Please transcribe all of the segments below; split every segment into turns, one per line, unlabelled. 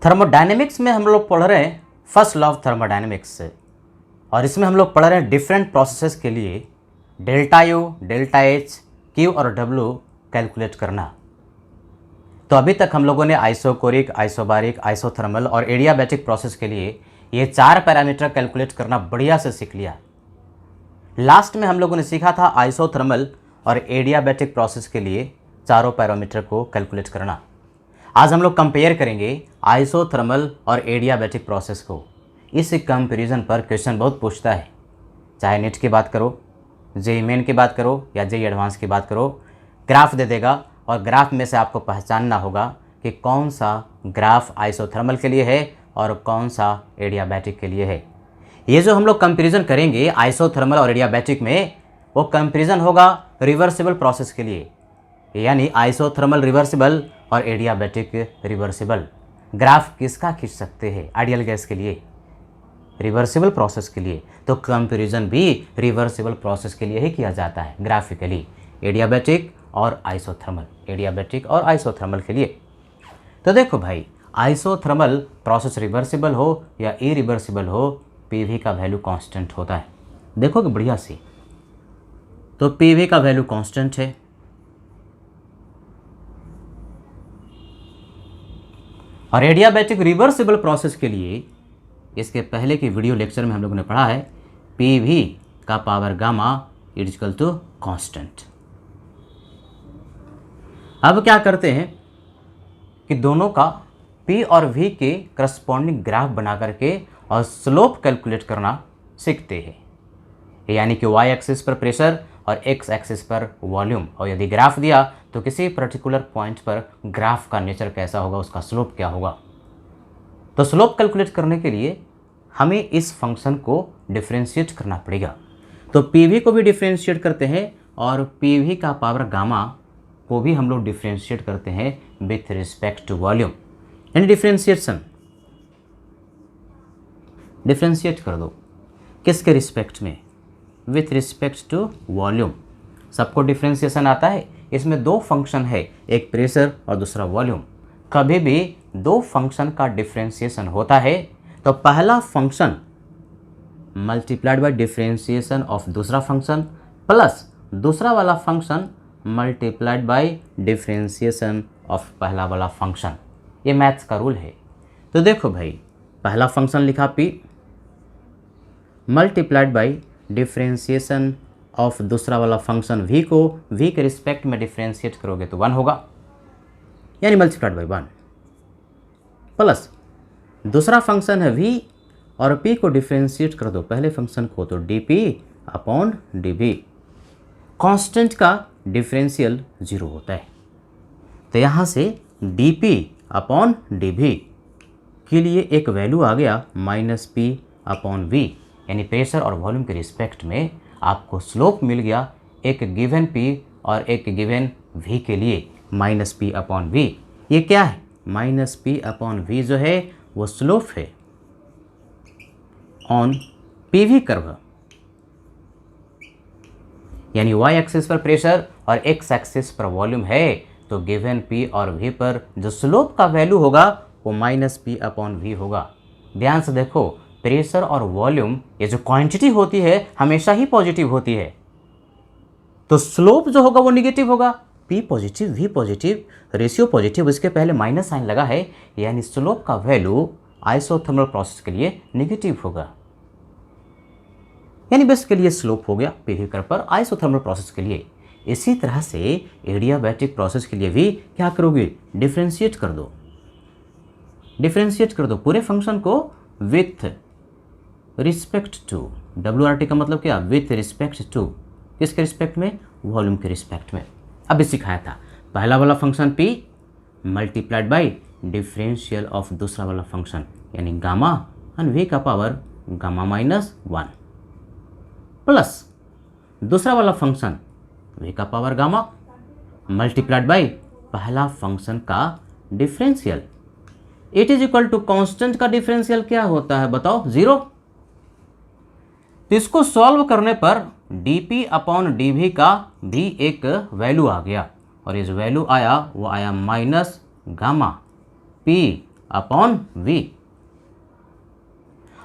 Thermodynamics में हम लोग पढ़ रहे हैं फर्स्ट लॉ ऑफ थर्मोडायनेमिक्स से, और इसमें हम लोग पढ़ रहे हैं डिफरेंट प्रोसेसेस के लिए delta U, delta H, Q और डब्ल्यू कैलकुलेट करना। तो अभी तक हम लोगों ने आइसोकोरिक, आइसोबारिक, आइसोथर्मल और एडियाबैटिक प्रोसेस के लिए ये 4 पैरामीटर कैलकुलेट करना बढ़िया से सीख लिया। लास्ट में हम लोगों ने सीखा था आइसोथर्मल और एडियाबैटिक प्रोसेस के लिए चारों पैरामीटर को कैलकुलेट करना। आज हम लोग कंपेयर करेंगे आइसोथर्मल और एडियाबैटिक प्रोसेस को। इस कंपैरिजन पर क्वेश्चन बहुत पूछता है, चाहे नीट की बात करो, जेईई मेन की बात करो या जेईई एडवांस की बात करो। ग्राफ दे देगा और ग्राफ में से आपको पहचानना होगा कि कौन सा ग्राफ आइसोथर्मल के लिए है और कौन सा एडियाबैटिक के लिए है। ये जो हम लोग कंपैरिजन करेंगे आइसोथर्मल और एडियाबैटिक में, वो कंपैरिजन होगा रिवर्सिबल प्रोसेस के लिए, यानी आइसोथर्मल रिवर्सिबल और एडियाबैटिक रिवर्सिबल। ग्राफ किसका खींच सकते हैं? आइडियल गैस के लिए, रिवर्सिबल प्रोसेस के लिए। तो कंपैरिजन भी रिवर्सिबल प्रोसेस के लिए ही किया जाता है ग्राफिकली, एडियाबैटिक और आइसोथर्मल, एडियाबैटिक और आइसोथर्मल के लिए। तो देखो भाई, आइसोथर्मल प्रोसेस रिवर्सिबल हो या इरिवर्सिबल हो, पीवी का वैल्यू कांस्टेंट होता है। देखोगे बढ़िया सी, तो पीवी का वैल्यू कांस्टेंट है। और एडियाबैटिक रिवर्सिबल प्रोसेस के लिए इसके पहले की वीडियो लेक्चर में हम लोगों ने पढ़ा है पीवी का power gamma is equal to constant. अब क्या करते हैं कि दोनों का P और V के करस्पॉन्डिंग ग्राफ बना करके और स्लोप कैलकुलेट करना सीखते हैं, यानी कि y एक्सिस पर प्रेशर और x एक्सिस पर वॉल्यूम, और यदि ग्राफ दिया तो किसी पर्टिकुलर पॉइंट पर ग्राफ का नेचर कैसा होगा, उसका स्लोप क्या होगा। तो स्लोप कैलकुलेट करने के लिए हमें इस फंक्शन को डिफ्रेंशिएट करना पड़ेगा। तो PV को भी डिफ्रेंशिएट करते हैं और PV का पावर गामा को भी हम लोग डिफ्रेंशिएट करते हैं विथ रिस्पेक्ट टू वॉल्यूम, यानी डिफ्रेंशिएशन। डिफ्रेंशिएट कर दो किसके रिस्पेक्ट में? With respect to volume. सबको डिफ्रेंशिएशन आता है। इसमें दो फंक्शन है, एक प्रेशर और दूसरा वॉल्यूम। कभी भी दो फंक्शन का डिफ्रेंशिएशन होता है तो पहला function multiplied by differentiation of दूसरा फंक्शन प्लस दूसरा वाला function multiplied by differentiation of पहला वाला फंक्शन। ये मैथ्स का रूल है। तो देखो भाई, पहला फंक्शन लिखा P multiplied by differentiation of दूसरा वाला फंक्शन V को V के रिस्पेक्ट में डिफ्रेंशिएट करोगे तो 1 होगा, यानी मल्टीप्लाइड बाय 1, प्लस दूसरा फंक्शन है V और P को डिफ्रेंशिएट कर दो पहले फंक्शन को, तो dP अपॉन dV। कांस्टेंट का डिफरेंशियल 0 होता है। तो यहाँ से dP अपॉन dV के लिए एक वैल्यू आ गया -P अपॉन V, यानी प्रेशर और वॉल्यूम के रिस्पेक्ट में आपको स्लोप मिल गया एक गिवन P और एक गिवन V के लिए -P अपॉन V। ये क्या है? -P अपॉन V जो है वो स्लोप है ऑन PV कर्व, यानी y एक्सिस पर प्रेशर और x एक्सिस पर वॉल्यूम है। तो गिवन P और V पर जो स्लोप का वैल्यू होगा वो -P अपॉन V होगा। ध्यान से देखो, प्रेशर और वॉल्यूम ये जो क्वांटिटी होती है हमेशा ही पॉजिटिव होती है, तो स्लोप जो होगा वो निगेटिव होगा। P positive, V positive, ratio positive, इसके पहले माइनस साइन लगा है, यानी स्लोप का वैल्यू आइसोथर्मल प्रोसेस के लिए निगेटिव होगा, यानी बेसिकली ये स्लोप हो गया पीवी कर्व पर आइसोथर्मल प्रोसेस के लिए। इसी तरह से एडियाबैटिक प्रोसेस के लिए भी क्या करोगे? डिफरेंशिएट कर दो। डिफरेंशिएट कर दो पूरे फंक्शन को विथ रिस्पेक्ट टू, WRT का मतलब क्या? With respect to. किसके रिस्पेक्ट में? वॉल्यूम के रिस्पेक्ट में। अभी सिखाया था पहला वाला function P multiplied by differential of दूसरा वाला फंक्शन, यानी गामा एंड V का पावर गामा -1 प्लस दूसरा वाला फंक्शन V का पावर गामा मल्टीप्लाइड बाई पहला फंक्शन का differential. It is equal to constant का डिफरेंशियल क्या होता है बताओ? 0। तो इसको सॉल्व करने पर dP अपॉन dV का भी एक वैल्यू आ गया, और ये जो वैल्यू आया वो आया -गामा P अपॉन वी।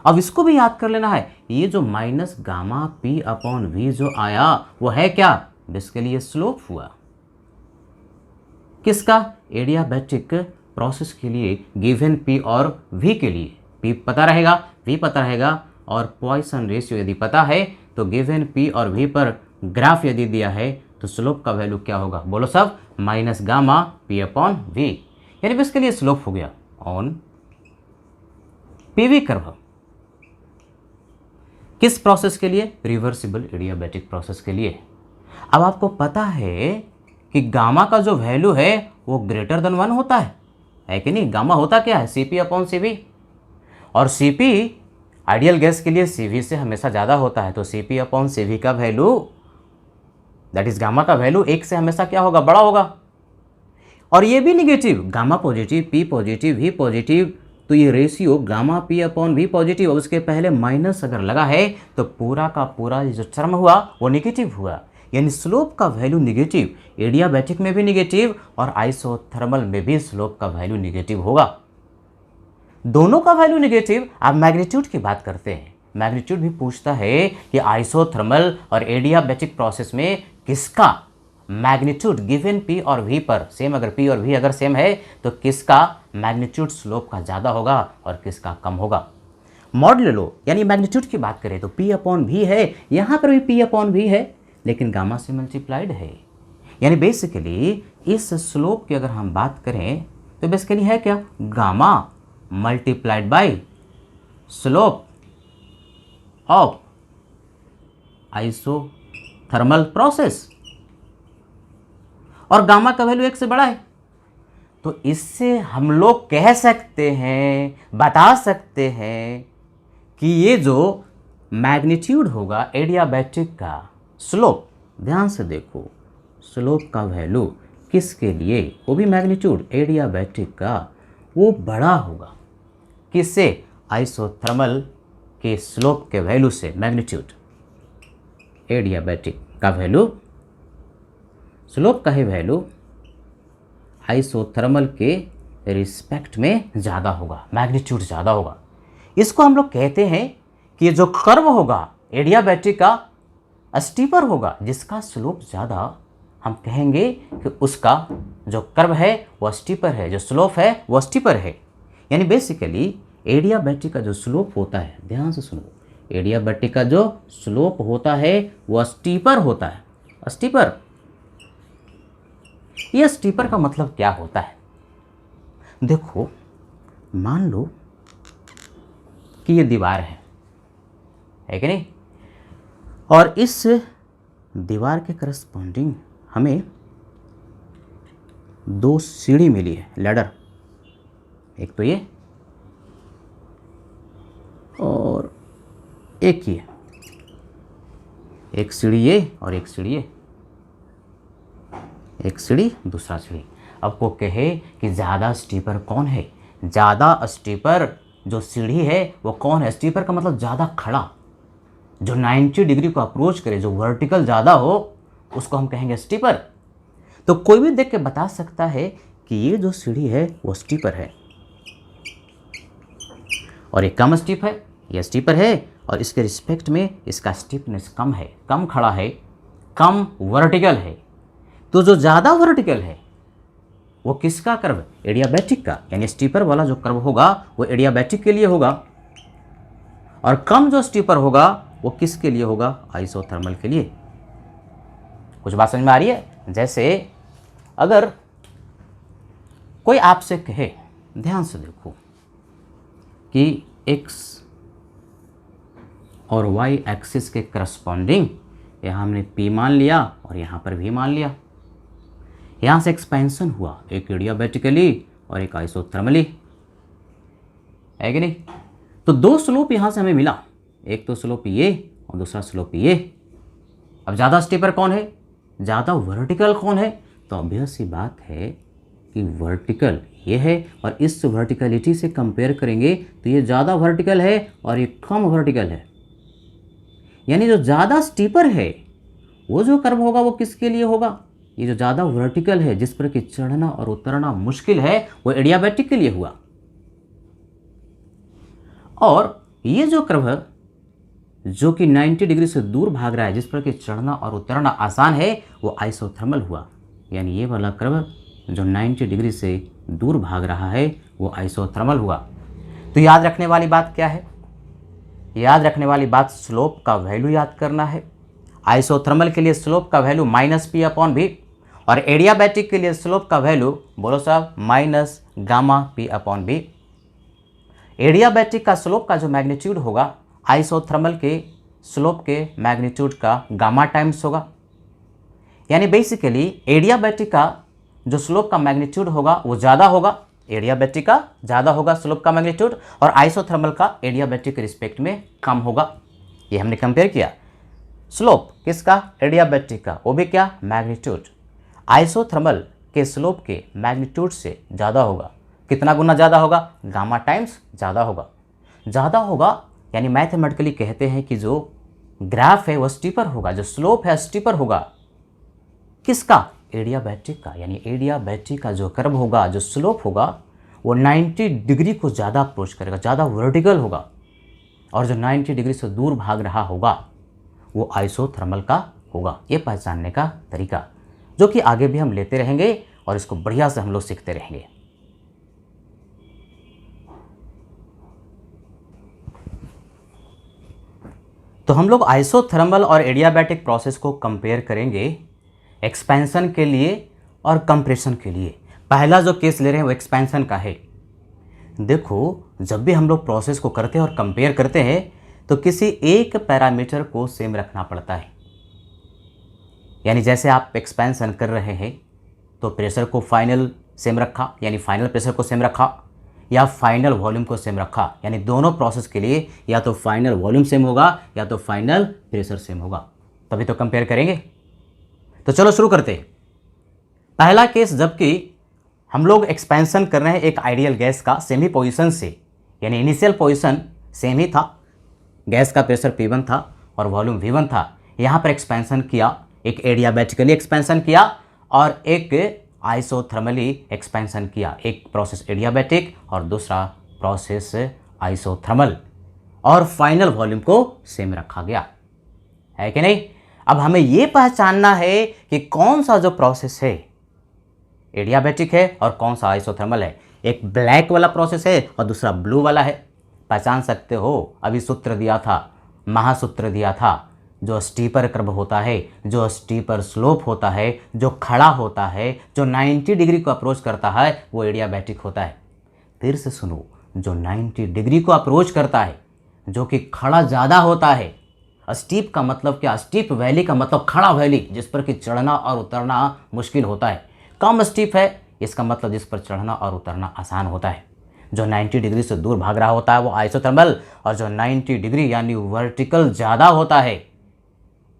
अब इसको भी याद कर लेना है, ये जो minus gamma P upon V जो आया वो है क्या, बेसिकली ये स्लोप हुआ किसका, एडियाबैटिक प्रोसेस के लिए गिवन पी और वी के लिए। पी पता रहेगा, वी पता रहेगा और पॉइसन रेशियो यदि पता है तो गिवन पी और वी पर ग्राफ यदि दिया है तो स्लोप का वैल्यू क्या होगा, बोलो सब, minus gamma P upon V. यानी इसके लिए स्लोप हो गया ऑन पीवी कर्व। किस प्रोसेस के लिए, रिवर्सिबल एडियाबैटिक प्रोसेस के लिए। अब आपको पता है कि गामा का जो वैल्यू है वो ग्रेटर देन 1 होता है कि नहीं। गामा होता क्या है, सीपी अपॉन सीवी, और सीपी आइडियल गैस के लिए सीवी से हमेशा ज़्यादा होता है। तो सीपी अपॉन सीवी का वैल्यू दैट इज गामा का वैल्यू 1 से हमेशा क्या होगा, बड़ा होगा। और ये भी negative, gamma positive, P positive, V positive, तो ये ratio gamma P upon V positive और उसके पहले माइनस अगर लगा है तो पूरा का पूरा जो टर्म हुआ वो निगेटिव हुआ। यानी स्लोप का वैल्यू निगेटिव, एडियाबैटिक में भी निगेटिव और आइसोथर्मल में भी स्लोप का वैल्यू निगेटिव होगा। दोनों का वैल्यू निगेटिव। आप मैग्नीट्यूड की बात करते हैं, मैग्नीट्यूड भी पूछता है कि आइसोथर्मल और एडियाबैटिक प्रोसेस में किसका मैग्नीट्यूड गिवन पी और वी पर सेम, अगर पी और वी अगर सेम है तो किसका मैग्नीट्यूड स्लोप का ज़्यादा होगा और किसका कम होगा। मॉड ले लो, यानी मैग्नीट्यूड की बात करें तो पी अपॉन वी है, यहाँ पर भी पी अपॉन वी है लेकिन गामा से मल्टीप्लाइड है। यानी बेसिकली इस स्लोप की अगर हम बात करें तो बेसिकली है क्या, gamma multiplied by slope of isothermal process, और गामा का वैल्यू 1 से बड़ा है। तो इससे हम लोग कह सकते हैं, बता सकते हैं कि ये जो मैग्नीट्यूड होगा एडियाबैटिक का, स्लोप, ध्यान से देखो, स्लोप का वैल्यू किसके लिए, वो भी मैग्नीट्यूड एडियाबैटिक का, वो बड़ा होगा किससे, आइसोथर्मल के स्लोप के वैल्यू से। मैग्नीट्यूड एडियाबैटिक का वैल्यू, स्लोप का ही वैल्यू आइसोथर्मल के रिस्पेक्ट में ज़्यादा होगा, मैग्नीट्यूड ज़्यादा होगा। इसको हम लोग कहते हैं कि ये जो कर्व होगा एडियाबैटिक का स्टीपर होगा, जिसका स्लोप ज़्यादा, हम कहेंगे कि उसका जो कर्व है वो स्टीपर है, जो स्लोप है वो स्टीपर है। यानी बेसिकली एडियाबैटिक का जो स्लोप होता है, ध्यान से सुनो, एडियाबैटिक का जो स्लोप होता है वो स्टीपर होता है। स्टीपर, ये स्टीपर का मतलब क्या होता है, देखो मान लो कि ये दीवार है कि नहीं, और इस दीवार के करस्पॉन्डिंग हमें 2 सीढ़ी मिली है, लैडर, एक तो ये और एक ये, एक सीढ़ी ये और एक सीढ़ी ये, एक सीढ़ी दूसरा सीढ़ी। अब को कहे कि ज़्यादा स्टीपर कौन है, ज़्यादा स्टीपर जो सीढ़ी है वो कौन है, स्टीपर का मतलब ज़्यादा खड़ा, जो 90 डिग्री को अप्रोच करे, जो वर्टिकल ज़्यादा हो उसको हम कहेंगे स्टीपर। तो कोई भी देख के बता सकता है कि ये जो सीढ़ी है वो स्टीपर है और ये कम स्टीप है, ये स्टीपर है और इसके रिस्पेक्ट में इसका स्टीपनेस कम है, कम खड़ा है, कम वर्टिकल है। तो जो ज़्यादा वर्टिकल है वो किसका कर्व, एडियाबैटिक का, यानी स्टीपर वाला जो कर्व होगा वो एडियाबैटिक के लिए होगा, और कम जो स्टीपर होगा वो किसके लिए होगा, आइसोथर्मल के लिए। कुछ बात समझ में आ रही है। जैसे अगर कोई आपसे कहे, ध्यान से देखो, कि x और y एक्सिस के करस्पॉन्डिंग यहाँ हमने p मान लिया और यहाँ पर v मान लिया, यहाँ से एक्सपेंशन हुआ, एक एडियाबैटिकली और एक आइसोथर्मली, है कि नहीं। तो 2 स्लोप यहाँ से हमें मिला, एक तो स्लोप ये और दूसरा स्लोप ये। अब ज़्यादा स्टीपर कौन है, ज़्यादा वर्टिकल कौन है, तो ऑब्वियस सी बात है कि वर्टिकल ये है, और इस वर्टिकलिटी से कंपेयर करेंगे तो ये ज़्यादा वर्टिकल है और ये कम वर्टिकल है। यानी जो ज़्यादा स्टीपर है वो जो कर्व होगा वो किसके लिए होगा, ये जो ज़्यादा वर्टिकल है जिस पर कि चढ़ना और उतरना मुश्किल है वो एडियाबैटिक के लिए हुआ। और ये जो कर्व है जो कि 90 डिग्री से दूर भाग रहा है, जिस पर कि चढ़ना और उतरना आसान है, वो आइसोथर्मल हुआ। यानी ये वाला कर्व जो 90 डिग्री से दूर भाग रहा है वो आइसोथर्मल हुआ। तो याद रखने वाली बात क्या है? याद रखने वाली बात स्लोप का वैल्यू याद करना है। आइसोथर्मल के लिए स्लोप का वैल्यू -P/V और एडियाबैटिक के लिए स्लोप का वैल्यू बोलो साहब -γ/P/V। एडियाबैटिक का स्लोप का जो मैग्नीट्यूड होगा आइसोथर्मल के स्लोप के मैग्नीट्यूड का गामा टाइम्स होगा। यानी बेसिकली एडियाबैटिक का जो स्लोप का मैग्नीट्यूड होगा वो ज़्यादा होगा, एडियाबैटिक का ज़्यादा होगा स्लोप का मैग्नीट्यूड, और आइसोथर्मल का एडियाबैटिक के रिस्पेक्ट में कम होगा। ये हमने कंपेयर किया। स्लोप किसका? एडियाबैटिक का, वो भी क्या? मैग्नीट्यूड। आइसोथर्मल के स्लोप के मैग्नीट्यूड से ज़्यादा होगा। कितना गुना ज़्यादा होगा? गामा टाइम्स ज़्यादा होगा। ज़्यादा होगा यानी मैथमेटिकली कहते हैं कि जो ग्राफ है वो स्टीपर होगा, जो स्लोप है स्टीपर होगा। किसका? एडियाबैटिक का। यानी एडियाबैटिक का जो कर्व होगा, जो स्लोप होगा, वो 90 डिग्री को ज़्यादा अप्रोच करेगा, ज़्यादा वर्टिकल होगा, और जो 90 डिग्री से दूर भाग रहा होगा वो आइसोथर्मल का होगा। ये पहचानने का तरीका जो कि आगे भी हम लेते रहेंगे और इसको बढ़िया से हम लोग सीखते रहेंगे। तो हम लोग आइसोथर्मल और एडियाबैटिक प्रोसेस को कंपेयर करेंगे एक्सपेंशन के लिए और कंप्रेशन के लिए। पहला जो केस ले रहे हैं वो एक्सपेंशन का है। देखो, जब भी हम लोग प्रोसेस को करते हैं और कंपेयर करते हैं तो किसी एक पैरामीटर को सेम रखना पड़ता है। यानी जैसे आप एक्सपेंशन कर रहे हैं तो प्रेशर को फाइनल सेम रखा, यानी फाइनल प्रेशर को सेम रखा, या फाइनल वॉल्यूम को सेम रखा। यानी दोनों प्रोसेस के लिए या तो फाइनल वॉल्यूम सेम होगा या तो फाइनल प्रेशर सेम होगा, तभी तो कंपेयर करेंगे। तो चलो शुरू करते हैं। पहला केस, जबकि हम लोग एक्सपेंशन कर रहे हैं एक आइडियल गैस का सेम ही पोजीशन से, यानी इनिशियल पोजीशन सेम ही था, गैस का प्रेशर P1 था और वॉल्यूम V1 था। यहाँ पर एक्सपेंशन किया, एक एडियाबैटिकली एक्सपेंशन किया और एक आइसोथर्मली एक्सपेंशन किया। एक प्रोसेस एडियाबैटिक और दूसरा प्रोसेस आइसोथर्मल, और फाइनल वॉल्यूम को सेम रखा गया है कि नहीं। अब हमें ये पहचानना है कि कौन सा जो प्रोसेस है एडियाबैटिक है और कौन सा आइसोथर्मल है। एक ब्लैक वाला प्रोसेस है और दूसरा ब्लू वाला है। पहचान सकते हो, अभी सूत्र दिया था, महासूत्र दिया था। जो स्टीपर कर्व होता है, जो स्टीपर स्लोप होता है, जो खड़ा होता है, जो 90 डिग्री को अप्रोच करता है, वो एडियाबैटिक होता है। फिर से सुनो, जो 90 डिग्री को अप्रोच करता है, जो कि खड़ा ज़्यादा होता है। स्टीप का मतलब क्या? स्टीप वैली का मतलब खड़ा वैली, जिस पर कि चढ़ना और उतरना मुश्किल होता है। कम स्टीप है, इसका मतलब जिस पर चढ़ना और उतरना आसान होता है। जो 90 डिग्री से दूर भाग रहा होता है वो आइसोथर्मल, और जो 90 डिग्री यानी वर्टिकल ज़्यादा होता है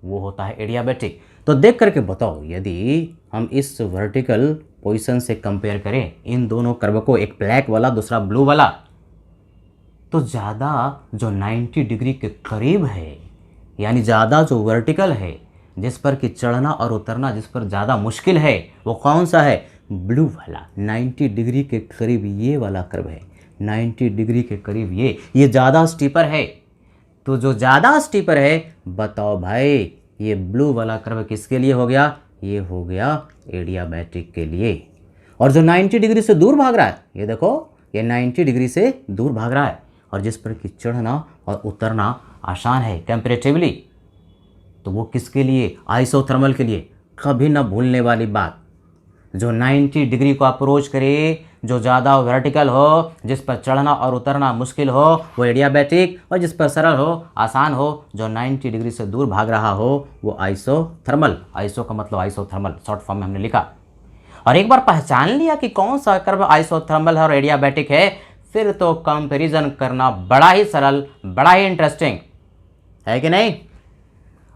वो होता है एडियाबैटिक। तो देख करके बताओ, यदि हम इस वर्टिकल पोजीशन से कंपेयर करें इन दोनों कर्व को, एक ब्लैक वाला दूसरा ब्लू वाला, तो ज़्यादा जो 90 डिग्री के करीब है, यानी ज़्यादा जो वर्टिकल है, जिस पर कि चढ़ना और उतरना जिस पर ज़्यादा मुश्किल है, वो कौन सा है? ब्लू वाला। 90 डिग्री के करीब ये वाला कर्व है, 90 डिग्री के करीब ये ज़्यादा स्टीपर है। तो जो ज़्यादा स्टीपर है, बताओ भाई, ये ब्लू वाला कर्व किसके लिए हो गया? ये हो गया एडियाबैटिक के लिए। और जो 90 डिग्री से दूर भाग रहा है, ये देखो, ये 90 डिग्री से दूर भाग रहा है और जिस पर कि चढ़ना और उतरना आसान है कंपैरेटिवली, तो वो किसके लिए? आइसोथर्मल के लिए। कभी ना भूलने वाली बात, जो 90 डिग्री को अप्रोच करे, जो ज़्यादा वर्टिकल हो, जिस पर चढ़ना और उतरना मुश्किल हो, वो एडियाबैटिक, और जिस पर सरल हो, आसान हो, जो 90 डिग्री से दूर भाग रहा हो, वो आइसोथर्मल। आइसो का मतलब आइसोथर्मल, शॉर्ट फॉर्म में हमने लिखा। और एक बार पहचान लिया कि कौन सा कर्व आइसोथर्मल है और एडियाबैटिक है, फिर तो कंपैरिजन करना बड़ा ही सरल, बड़ा ही इंटरेस्टिंग है कि नहीं।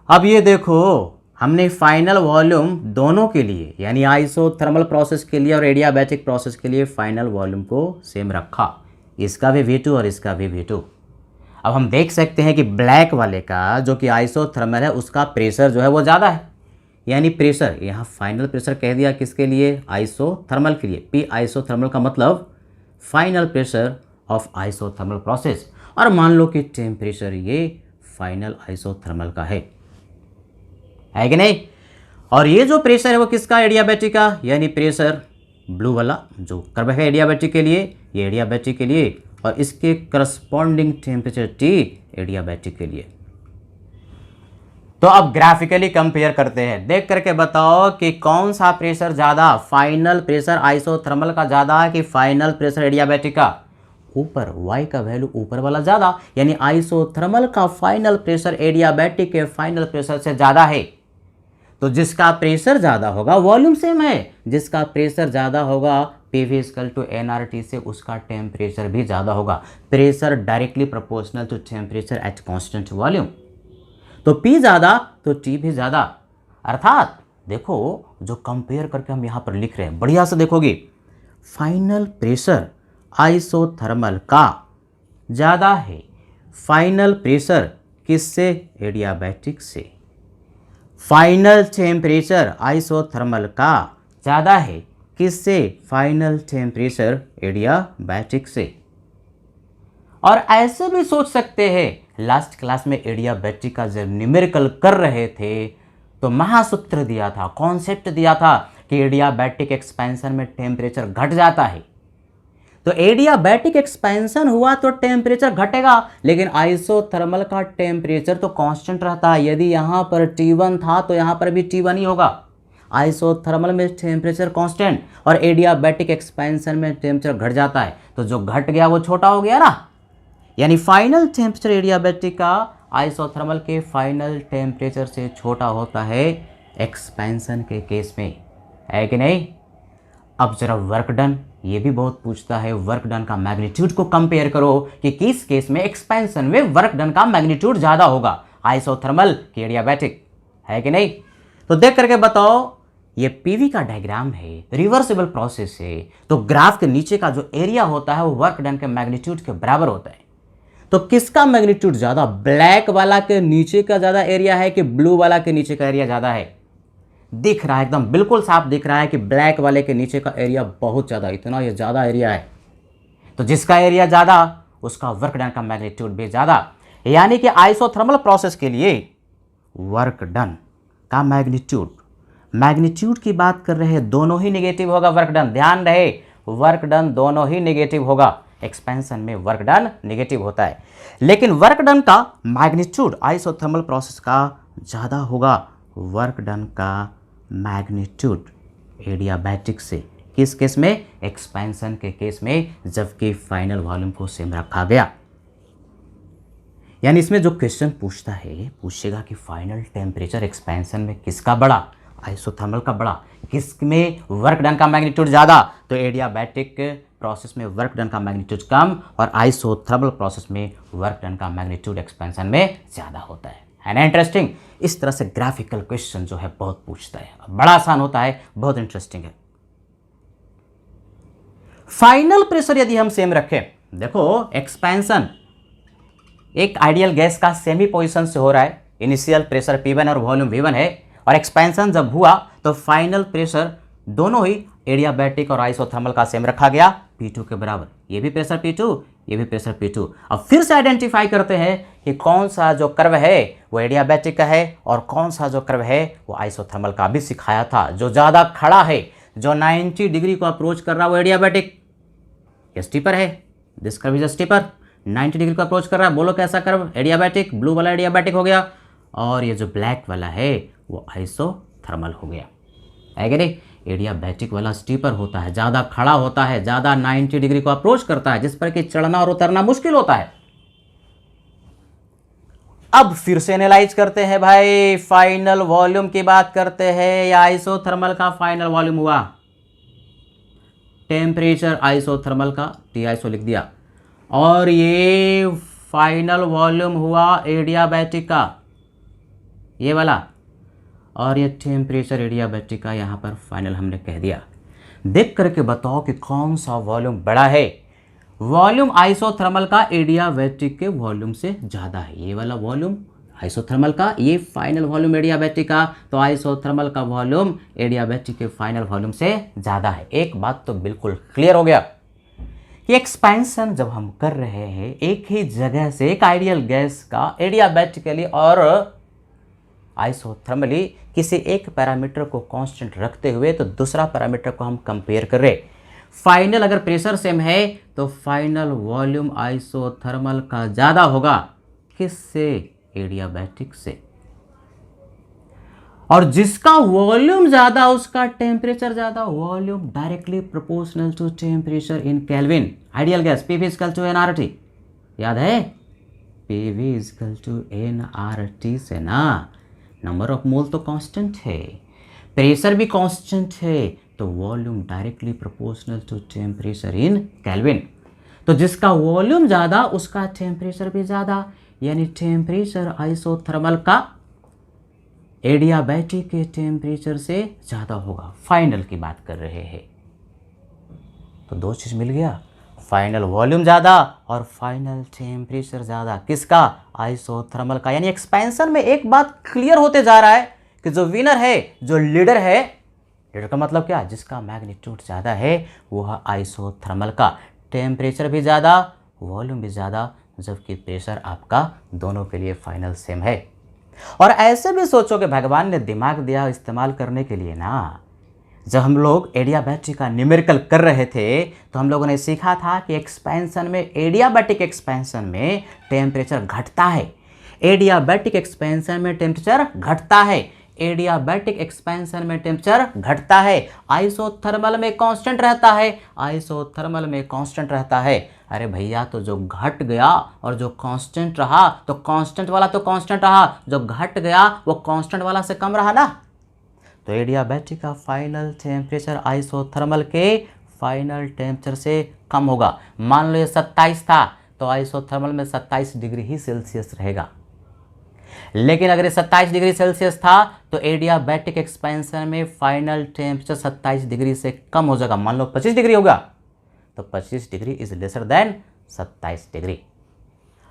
अब ये देखो, हमने फाइनल वॉल्यूम दोनों के लिए, यानी आइसोथर्मल प्रोसेस के लिए और एडियाबैटिक प्रोसेस के लिए फाइनल वॉल्यूम को सेम रखा। इसका भी V2 और इसका भी V2। अब हम देख सकते हैं कि ब्लैक वाले का, जो कि आइसोथर्मल है, उसका प्रेशर जो है वो ज़्यादा है। यानी प्रेशर, यहाँ फाइनल प्रेशर कह दिया किसके लिए? आइसोथर्मल के लिए। P आइसोथर्मल का मतलब final pressure of isothermal process. और मान लो कि टेम्परेचर ये फाइनल आइसोथर्मल का है कि नहीं। और ये जो प्रेशर है वो किसका, एडियाबैटिक का, यानी प्रेशर ब्लू वाला जो कर्व है एडियाबैटिक के लिए, ये एडियाबैटिक के लिए, और इसके करस्पॉन्डिंग टेम्परेचर टी एडियाबैटिक के लिए। तो अब ग्राफिकली कंपेयर करते हैं, देख करके बताओ कि कौन सा प्रेशर ज़्यादा, फाइनल प्रेशर आइसोथर्मल का ज़्यादा है कि फाइनल प्रेशर एडियाबैटिक का। ऊपर y का वैल्यू ऊपर वाला ज़्यादा, यानी आइसोथर्मल का फाइनल प्रेशर एडियाबैटिक के फाइनल प्रेशर से ज़्यादा है। तो जिसका प्रेशर ज़्यादा होगा, वॉल्यूम सेम है, जिसका प्रेशर ज़्यादा होगा PV = nRT से उसका टेम्परेचर भी ज़्यादा होगा। Pressure directly proportional to temperature at constant volume. तो P ज़्यादा तो T भी ज़्यादा। अर्थात देखो जो कंपेयर करके हम यहाँ पर लिख रहे हैं, बढ़िया से देखोगे, फाइनल प्रेशर आइसोथर्मल का ज़्यादा है फाइनल प्रेशर किससे, एडियाबैटिक से। फाइनल टेम्परेचर आइसोथर्मल का ज़्यादा है किससे, फाइनल टेम्परेचर एडियाबैटिक से। और ऐसे भी सोच सकते हैं, लास्ट क्लास में एडियाबैटिक का जब न्यूमेरिकल कर रहे थे तो महासूत्र दिया था, कॉन्सेप्ट दिया था कि एडियाबैटिक एक्सपेंशन में टेम्परेचर घट जाता है। तो एडियाबैटिक एक्सपेंशन हुआ तो टेम्परेचर घटेगा, लेकिन आइसोथर्मल का टेम्परेचर तो कांस्टेंट रहता है। यदि यहाँ पर T1 था तो यहाँ पर भी T1 ही होगा। आइसोथर्मल में टेम्परेचर कांस्टेंट और एडियाबैटिक एक्सपेंशन में टेम्परेचर घट जाता है, तो जो घट गया वो छोटा हो गया ना। यानी फाइनल टेम्परेचर एडियाबैटिक का आइसोथर्मल के फाइनल टेम्परेचर से छोटा होता है एक्सपेंशन के केस में, है कि नहीं। अब जरा वर्क डन, ये भी बहुत पूछता है, वर्क डन का मैग्नीट्यूड को कंपेयर करो कि किस केस में एक्सपेंशन में वर्क डन का मैग्नीट्यूड ज़्यादा होगा, आइसोथर्मल कि एडियाबैटिक, है कि नहीं। तो देख करके बताओ, ये पीवी का डायग्राम है, रिवर्सिबल प्रोसेस है, तो ग्राफ के नीचे का जो एरिया होता है वो वर्क डन के मैग्नीट्यूड के बराबर होता है। तो किसका मैग्नीट्यूड ज़्यादा, ब्लैक वाला के नीचे का ज़्यादा एरिया है कि ब्लू वाला के नीचे का एरिया ज़्यादा है। दिख रहा है, एकदम बिल्कुल साफ दिख रहा है कि ब्लैक वाले के नीचे का एरिया बहुत ज़्यादा, इतना ये ज़्यादा एरिया है। तो जिसका एरिया ज़्यादा उसका वर्क डन का मैग्नीट्यूड भी ज़्यादा। यानी कि आइसोथर्मल प्रोसेस के लिए वर्क डन का मैग्नीट्यूड की बात कर रहे हैं, दोनों ही नेगेटिव होगा वर्क डन। ध्यान रहे, वर्क डन दोनों ही नेगेटिव होगा, एक्सपेंशन में वर्क डन नेगेटिव होता है, लेकिन वर्क डन का मैग्नीट्यूड आइसोथर्मल प्रोसेस का ज़्यादा होगा, वर्क डन का मैग्नीट्यूड एडियाबैटिक से। किस केस में, एक्सपेंशन के केस में, जबकि फाइनल वॉल्यूम को सेम रखा गया। यानी इसमें जो क्वेश्चन पूछता है, पूछेगा कि फाइनल टेम्परेचर एक्सपेंशन में किसका बड़ा, आइसोथर्मल का बड़ा, किसमें वर्क डन का मैग्नीट्यूड ज़्यादा, तो एडियाबैटिक प्रोसेस में वर्क डन का मैग्नीट्यूड कम और आइसोथर्मल प्रोसेस में वर्क डन का मैग्नीट्यूड एक्सपेंशन में ज़्यादा होता है ना। इंटरेस्टिंग, इस तरह से ग्राफिकल क्वेश्चन जो है बहुत पूछता है, बड़ा आसान होता है, बहुत इंटरेस्टिंग है। फाइनल प्रेशर यदि हम सेम रखें, देखो एक्सपेंशन एक आइडियल गैस का सेमी पोजीशन से हो रहा है, इनिशियल प्रेशर P1 और वॉल्यूम V1 है, और एक्सपेंशन जब हुआ तो फाइनल प्रेशर दोनों ही एडियाबैटिक और आइसोथर्मल का सेम रखा गया, P2 के बराबर। ये भी प्रेशर P2, ये भी प्रेशर P2। अब फिर से आइडेंटिफाई करते हैं कि कौन सा जो कर्व है वो एडियाबैटिक का है और कौन सा जो कर्व है वो आइसोथर्मल का। भी सिखाया था, जो ज़्यादा खड़ा है, जो 90 डिग्री को अप्रोच कर रहा है वो एडियाबैटिक, ये स्टीपर है, this curve is a steeper, 90 degree को अप्रोच कर रहा है, बोलो कैसा कर्व, एडियाबैटिक, ब्लू वाला एडियाबैटिक हो गया, और ये जो ब्लैक वाला है वो आइसोथर्मल हो गया, है कि नहीं। एडियाबैटिक वाला स्टीपर होता है, ज़्यादा खड़ा होता है, ज़्यादा 90 डिग्री को अप्रोच करता है, जिस पर कि चढ़ना और उतरना मुश्किल होता है। अब फिर से एनालाइज करते हैं भाई, फाइनल वॉल्यूम की बात करते हैं, या आइसोथर्मल का फाइनल वॉल्यूम हुआ, टेम्परेचर आइसोथर्मल का T आइसो लिख दिया, और ये फाइनल वॉल्यूम हुआ एडियाबैटिक का, ये वाला, और ये टेम्परेचर एडियाबैटिक का, यहाँ पर फाइनल हमने कह दिया। देख करके बताओ कि कौन सा वॉल्यूम बड़ा है। वॉल्यूम आइसोथर्मल का एडियाबैटिक के वॉल्यूम से ज़्यादा है, ये वाला वॉल्यूम आइसोथर्मल का, ये फाइनल वॉल्यूम एडियाबैटिक का, तो आइसोथर्मल का वॉल्यूम एडियाबैटिक के फाइनल वॉल्यूम से ज़्यादा है। एक बात तो बिल्कुल क्लियर हो गया कि एक्सपेंशन जब हम कर रहे हैं एक ही जगह से एक आइडियल गैस का एडियाबैटिकली और आइसोथर्मली किसी एक पैरामीटर को कांस्टेंट रखते हुए तो दूसरा पैरामीटर को हम कंपेयर कर रहे, फाइनल अगर प्रेशर सेम है तो फाइनल वॉल्यूम आइसोथर्मल का ज़्यादा होगा किससे, एडियाबैटिक से, और जिसका वॉल्यूम ज़्यादा उसका टेम्परेचर ज़्यादा, volume directly proportional to temperature in kelvin, ideal gas PV equal to NRT, याद है पीवी इक्वल टू एनआरटी से ना, नंबर ऑफ मोल तो कांस्टेंट है, प्रेशर भी कांस्टेंट है, तो volume directly proportional to temperature in kelvin, तो जिसका वॉल्यूम ज़्यादा उसका टेम्परेचर भी ज़्यादा, यानी टेम्परेचर आइसोथर्मल का एडियाबैटिक के टेम्परेचर से ज़्यादा होगा। फाइनल की बात कर रहे हैं तो दो चीज़ मिल गया, फाइनल वॉल्यूम ज़्यादा और फाइनल टेम्परेचर ज़्यादा, किसका, आइसोथर्मल का। यानी एक्सपेंशन में एक बात क्लियर होते जा रहा है कि जो विनर है, जो लीडर है, लीडर का मतलब क्या, जिसका मैग्नीट्यूड ज़्यादा है वो है आइसोथर्मल का, टेम्परेचर भी ज़्यादा, वॉल्यूम भी ज़्यादा, जबकि प्रेशर आपका दोनों के लिए फाइनल सेम है। और ऐसे भी सोचो कि भगवान ने दिमाग दिया इस्तेमाल करने के लिए ना, जब हम लोग एडियाबैटिक का न्यूमेरिकल कर रहे थे तो हम लोगों ने सीखा था कि एक्सपेंशन में, एडियाबैटिक एक्सपेंशन में टेम्परेचर घटता है, एडियाबैटिक एक्सपेंशन में टेम्परेचर घटता है, एडियाबैटिक एक्सपेंशन में टेम्परेचर घटता है, आइसोथर्मल में कांस्टेंट रहता है, आइसोथर्मल में कांस्टेंट रहता है। अरे भैया तो जो घट गया और जो कांस्टेंट रहा तो कांस्टेंट वाला तो कांस्टेंट रहा, जो घट गया वो कांस्टेंट वाला से कम रहा ना। तो एडियाबैटिक का फाइनल टेम्परेचर आइसोथर्मल के फाइनल टेम्परेचर से कम होगा। मान लो ये 27 था तो आइसोथर्मल में 27 डिग्री ही सेल्सियस रहेगा, लेकिन अगर ये 27 डिग्री सेल्सियस था तो एडियाबैटिक एक्सपेंशन में फाइनल टेम्परेचर 27 डिग्री से कम हो जाएगा। मान लो 25 डिग्री होगा तो 25 degree is lesser than 27 degree.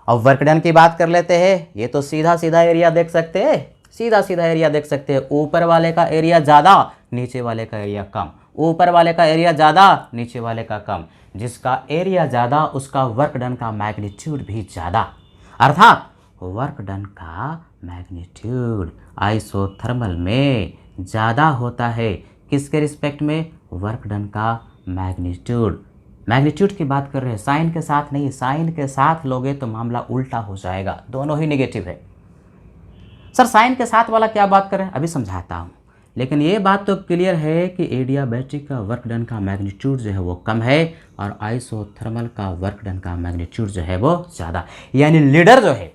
अब वर्क डन की बात कर लेते हैं। ये तो सीधा सीधा एरिया देख सकते हैं, सीधा सीधा एरिया देख सकते हैं। ऊपर वाले का एरिया ज़्यादा, नीचे वाले का एरिया कम, ऊपर वाले का एरिया ज़्यादा, नीचे वाले का कम। जिसका एरिया ज़्यादा उसका वर्क डन का मैग्नीट्यूड भी ज़्यादा, अर्थात वर्क डन का मैग्नीट्यूड आइसोथर्मल में ज़्यादा होता है। किसके रिस्पेक्ट में, वर्क डन का मैग्नीट्यूड। मैग्नीट्यूड की बात कर रहे हैं, साइन के साथ नहीं, साइन के साथ लोगे तो मामला उल्टा हो जाएगा, दोनों ही नेगेटिव है। सर साइन के साथ वाला क्या बात करें, अभी समझाता हूँ, लेकिन ये बात तो क्लियर है कि एडियाबैटिक का वर्क डन का मैग्नीट्यूड जो है वो कम है और आइसोथर्मल का वर्क डन का मैग्नीट्यूड जो है वो ज़्यादा। यानी लीडर जो है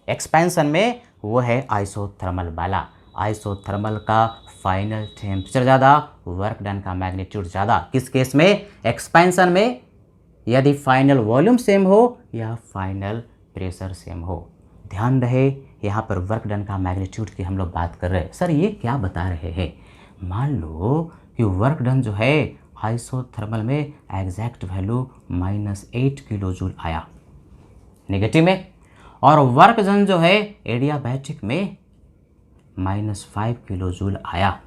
एक्सपेंशन में वो है आइसोथर्मल वाला। आइसोथर्मल का फाइनल टेम्परेचर ज़्यादा, वर्क डन का मैग्नीट्यूड ज़्यादा। किस केस में, एक्सपेंशन में, यदि फाइनल वॉल्यूम सेम हो या फाइनल प्रेशर सेम हो। ध्यान रहे यहाँ पर वर्क डन का मैग्नीट्यूड की हम लोग बात कर रहे हैं। सर ये क्या बता रहे हैं, मान लो कि वर्क डन जो है आइसोथर्मल में एग्जैक्ट वैल्यू -8 किलो जूल आया नेगेटिव में, और वर्क डन जो है एडियाबैटिक में -5 किलो जूल आया,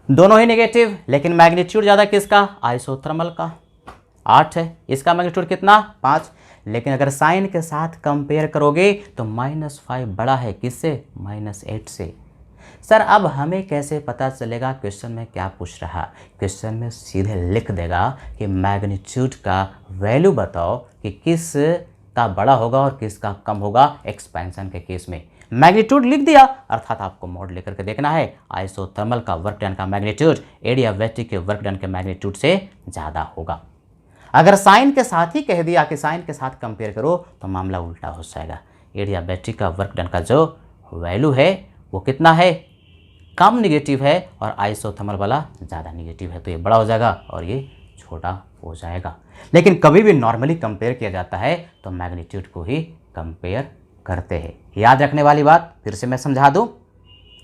दोनों ही नेगेटिव, लेकिन मैग्नीट्यूड ज़्यादा किसका, आइसोथर्मल का 8 है, इसका मैग्नीट्यूड कितना 5। लेकिन अगर साइन के साथ कंपेयर करोगे तो -5 बड़ा है किससे, -8 से। सर अब हमें कैसे पता चलेगा, क्वेश्चन में क्या पूछ रहा, क्वेश्चन में सीधे लिख देगा कि मैग्नीट्यूड का वैल्यू बताओ कि किस का बड़ा होगा और किसका कम होगा एक्सपेंशन के केस में। मैग्नीट्यूड लिख दिया, अर्थात आपको मॉड लेकर के देखना है आइसोथर्मल का वर्क डन का मैग्नीट्यूड एडियाबैटिक के वर्क डन के मैग्नीट्यूड से ज़्यादा होगा। अगर साइन के साथ ही कह दिया कि साइन के साथ कंपेयर करो तो मामला उल्टा हो जाएगा। एडियाबैटिक का वर्क डन का जो वैल्यू है वो कितना है, कम निगेटिव है, और आइसोथर्मल वाला ज़्यादा निगेटिव है, तो ये बड़ा हो जाएगा और ये छोटा हो जाएगा। लेकिन कभी भी नॉर्मली कंपेयर किया जाता है तो मैग्नीट्यूड को ही कंपेयर करते हैं। याद रखने वाली बात फिर से मैं समझा दूँ,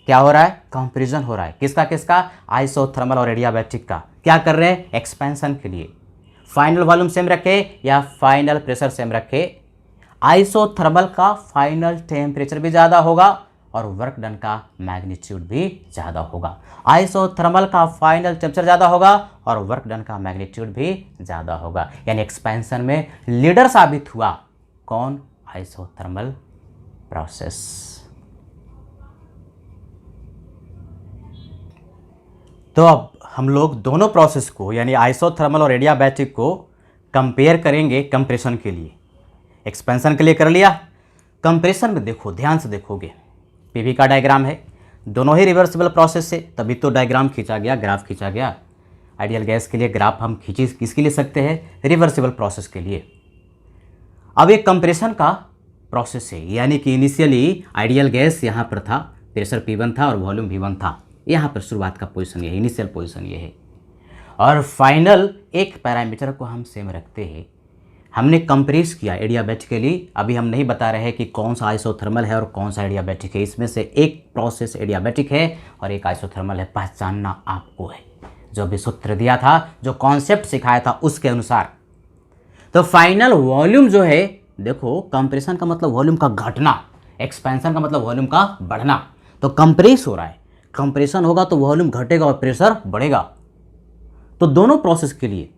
क्या हो रहा है, कंपेरिजन हो रहा है, किसका किसका, आइसोथर्मल और एडियाबैटिक का। क्या कर रहे हैं, एक्सपेंशन के लिए फाइनल वॉल्यूम सेम रखे या फाइनल प्रेशर सेम रखे, आइसोथर्मल का फाइनल टेम्परेचर भी ज़्यादा होगा और वर्क डन का मैग्नीट्यूड भी ज़्यादा होगा। आइसोथर्मल का फाइनल टेम्परेचर ज़्यादा होगा और वर्क डन का मैग्नीट्यूड भी ज़्यादा होगा। यानी एक्सपेंशन में लीडर साबित हुआ कौन? Isothermal process. तो अब हम लोग दोनों प्रोसेस को यानी आइसोथर्मल और एडियाबैटिक को कंपेयर करेंगे कंप्रेशन के लिए। एक्सपेंशन के लिए कर लिया, कंप्रेशन में देखो, ध्यान से देखोगे, पीवी का डायग्राम है, दोनों ही रिवर्सिबल प्रोसेस है, तभी तो डायग्राम खींचा गया, ग्राफ खींचा गया। आइडियल गैस के लिए ग्राफ हम खींचे किसके लिए सकते हैं? रिवर्सिबल प्रोसेस के लिए। अब एक कंप्रेशन का प्रोसेस है, यानी कि इनिशियली आइडियल गैस यहाँ पर था, प्रेशर P1 था और वॉल्यूम V1 था। यहाँ पर शुरुआत का पोजीशन ये है, इनिशियल पोजीशन ये है। और फाइनल एक पैरामीटर को हम सेम रखते हैं। हमने कंप्रेस किया एडियाबैटिकली, अभी हम नहीं बता रहे हैं कि कौन सा आइसोथर्मल है और कौन सा एडियाबैटिक है। इसमें से एक प्रोसेस एडियाबैटिक है और एक आइसोथर्मल है, पहचानना आपको है। जो भी सूत्र दिया था, जो कॉन्सेप्ट सिखाया था उसके अनुसार। तो फाइनल वॉल्यूम जो है, देखो कंप्रेशन का मतलब वॉल्यूम का घटना, एक्सपेंशन का मतलब वॉल्यूम का बढ़ना। तो कंप्रेस हो रहा है, कंप्रेशन होगा तो वॉल्यूम घटेगा और प्रेशर बढ़ेगा। तो दोनों प्रोसेस के लिए,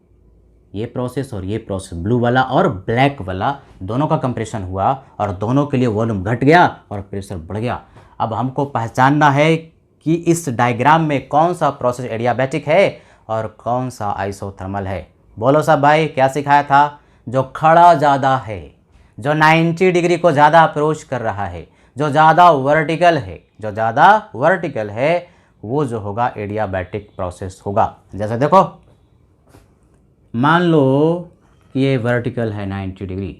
ये प्रोसेस और ये प्रोसेस, ब्लू वाला और ब्लैक वाला, दोनों का कंप्रेशन हुआ और दोनों के लिए वॉल्यूम घट गया और प्रेशर बढ़ गया। अब हमको पहचानना है कि इस डायग्राम में कौन सा प्रोसेस एडियाबैटिक है और कौन सा आइसोथर्मल है। बोलो साहब भाई, क्या सिखाया था? जो खड़ा ज़्यादा है, जो 90 डिग्री को ज़्यादा अप्रोच कर रहा है, जो ज़्यादा वर्टिकल है, जो ज़्यादा वर्टिकल है, वो जो होगा एडियाबैटिक प्रोसेस होगा। जैसे देखो, मान लो कि ये वर्टिकल है 90 डिग्री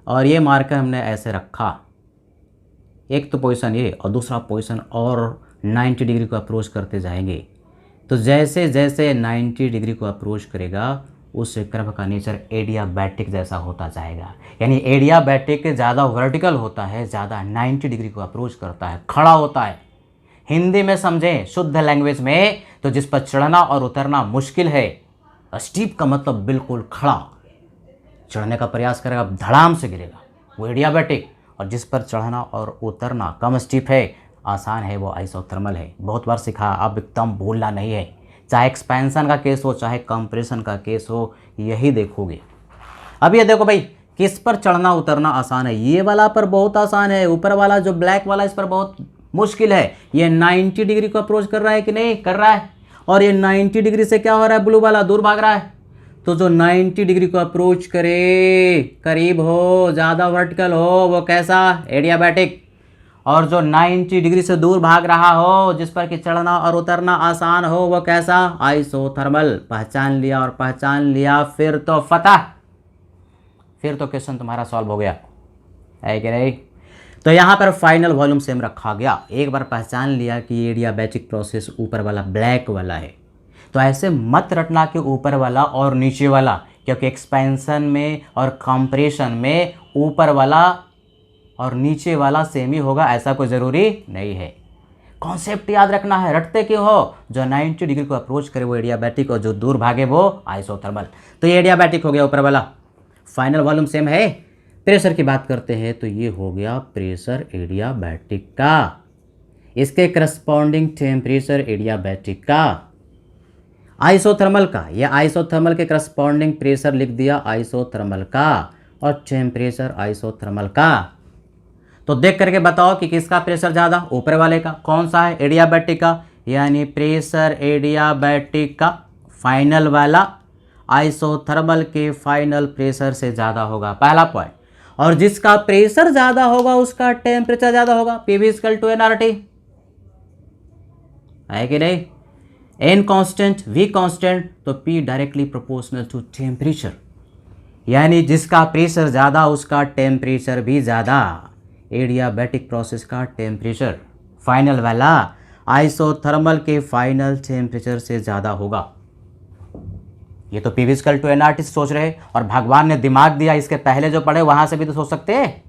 और ये मार्कर हमने ऐसे रखा, एक तो पोजीशन ये और दूसरा पोजीशन और 90 डिग्री को अप्रोच करते जाएंगे। तो जैसे जैसे 90 डिग्री को अप्रोच करेगा, उस कर्व का नेचर एडियाबैटिक जैसा होता जाएगा। यानी एडियाबैटिक ज़्यादा वर्टिकल होता है, ज़्यादा 90 डिग्री को अप्रोच करता है, खड़ा होता है। हिंदी में समझें, शुद्ध लैंग्वेज में, तो जिस पर चढ़ना और उतरना मुश्किल है, स्टीप का मतलब बिल्कुल खड़ा, चढ़ने का प्रयास करेगा धड़ाम से गिरेगा, वो एडियाबैटिक। और जिस पर चढ़ना और उतरना कम स्टीप है, आसान है, वो आइसोथर्मल है। बहुत बार सिखा, अब एकदम भूलना नहीं है। चाहे एक्सपेंशन का केस हो, चाहे कंप्रेशन का केस हो, यही देखोगे। अब ये देखो भाई, किस पर चढ़ना उतरना आसान है? ये वाला पर बहुत आसान है, ऊपर वाला जो ब्लैक वाला, इस पर बहुत मुश्किल है। ये 90 डिग्री को अप्रोच कर रहा है कि नहीं कर रहा है? और ये 90 डिग्री से क्या हो रहा है? ब्लू वाला दूर भाग रहा है। तो जो 90 डिग्री को अप्रोच करे, करीब हो, ज़्यादा वर्टिकल हो, वो कैसा? एडियाबैटिक। और जो 90 डिग्री से दूर भाग रहा हो, जिस पर कि चढ़ना और उतरना आसान हो, वो कैसा? आइसोथर्मल। पहचान लिया और पहचान लिया, फिर तो फतह, फिर तो क्वेश्चन तुम्हारा सॉल्व हो गया है कि नहीं? तो यहाँ पर फाइनल वॉल्यूम सेम रखा गया। एक बार पहचान लिया कि एडियाबैटिक प्रोसेस ऊपर वाला ब्लैक वाला है, तो ऐसे मत रटना कि ऊपर वाला और नीचे वाला, क्योंकि एक्सपेंशन में और कंप्रेशन में ऊपर वाला और नीचे वाला सेम ही होगा, ऐसा कोई ज़रूरी नहीं है। कॉन्सेप्ट याद रखना है। रटते क्यों हो? जो 90 डिग्री को अप्रोच करे वो एडियाबैटिक और जो दूर भागे वो आइसोथर्मल। तो ये एडियाबैटिक हो गया ऊपर वाला। फाइनल वॉल्यूम सेम है। प्रेशर की बात करते हैं तो ये हो गया प्रेशर एडियाबैटिक का, इसके करस्पॉन्डिंग टेम्परेचर एडियाबैटिक का। आइसोथर्मल का, ये आइसोथर्मल के करस्पॉन्डिंग प्रेशर लिख दिया आइसोथर्मल का और टेम्परेचर आइसोथर्मल का। तो देख करके बताओ कि किसका प्रेशर ज़्यादा? ऊपर वाले का। कौन सा है? एडियाबैटिक का। यानी प्रेशर एडियाबैटिक का फाइनल वाला आइसोथर्मल के फाइनल प्रेशर से ज़्यादा होगा, पहला पॉइंट। और जिसका प्रेशर ज़्यादा होगा उसका टेम्परेचर ज़्यादा होगा। PV = nRT है कि नहीं? N कांस्टेंट, V कांस्टेंट, तो P directly proportional to temperature. यानी जिसका प्रेशर ज़्यादा उसका टेम्परेचर भी ज़्यादा। एडियाबैटिक प्रोसेस का टेम्परेचर फाइनल वाला आइसोथर्मल के फाइनल टेम्परेचर से ज़्यादा होगा। ये तो PV = nRT सोच रहे, और भगवान ने दिमाग दिया, इसके पहले जो पढ़े वहाँ से भी तो सोच सकते हैं।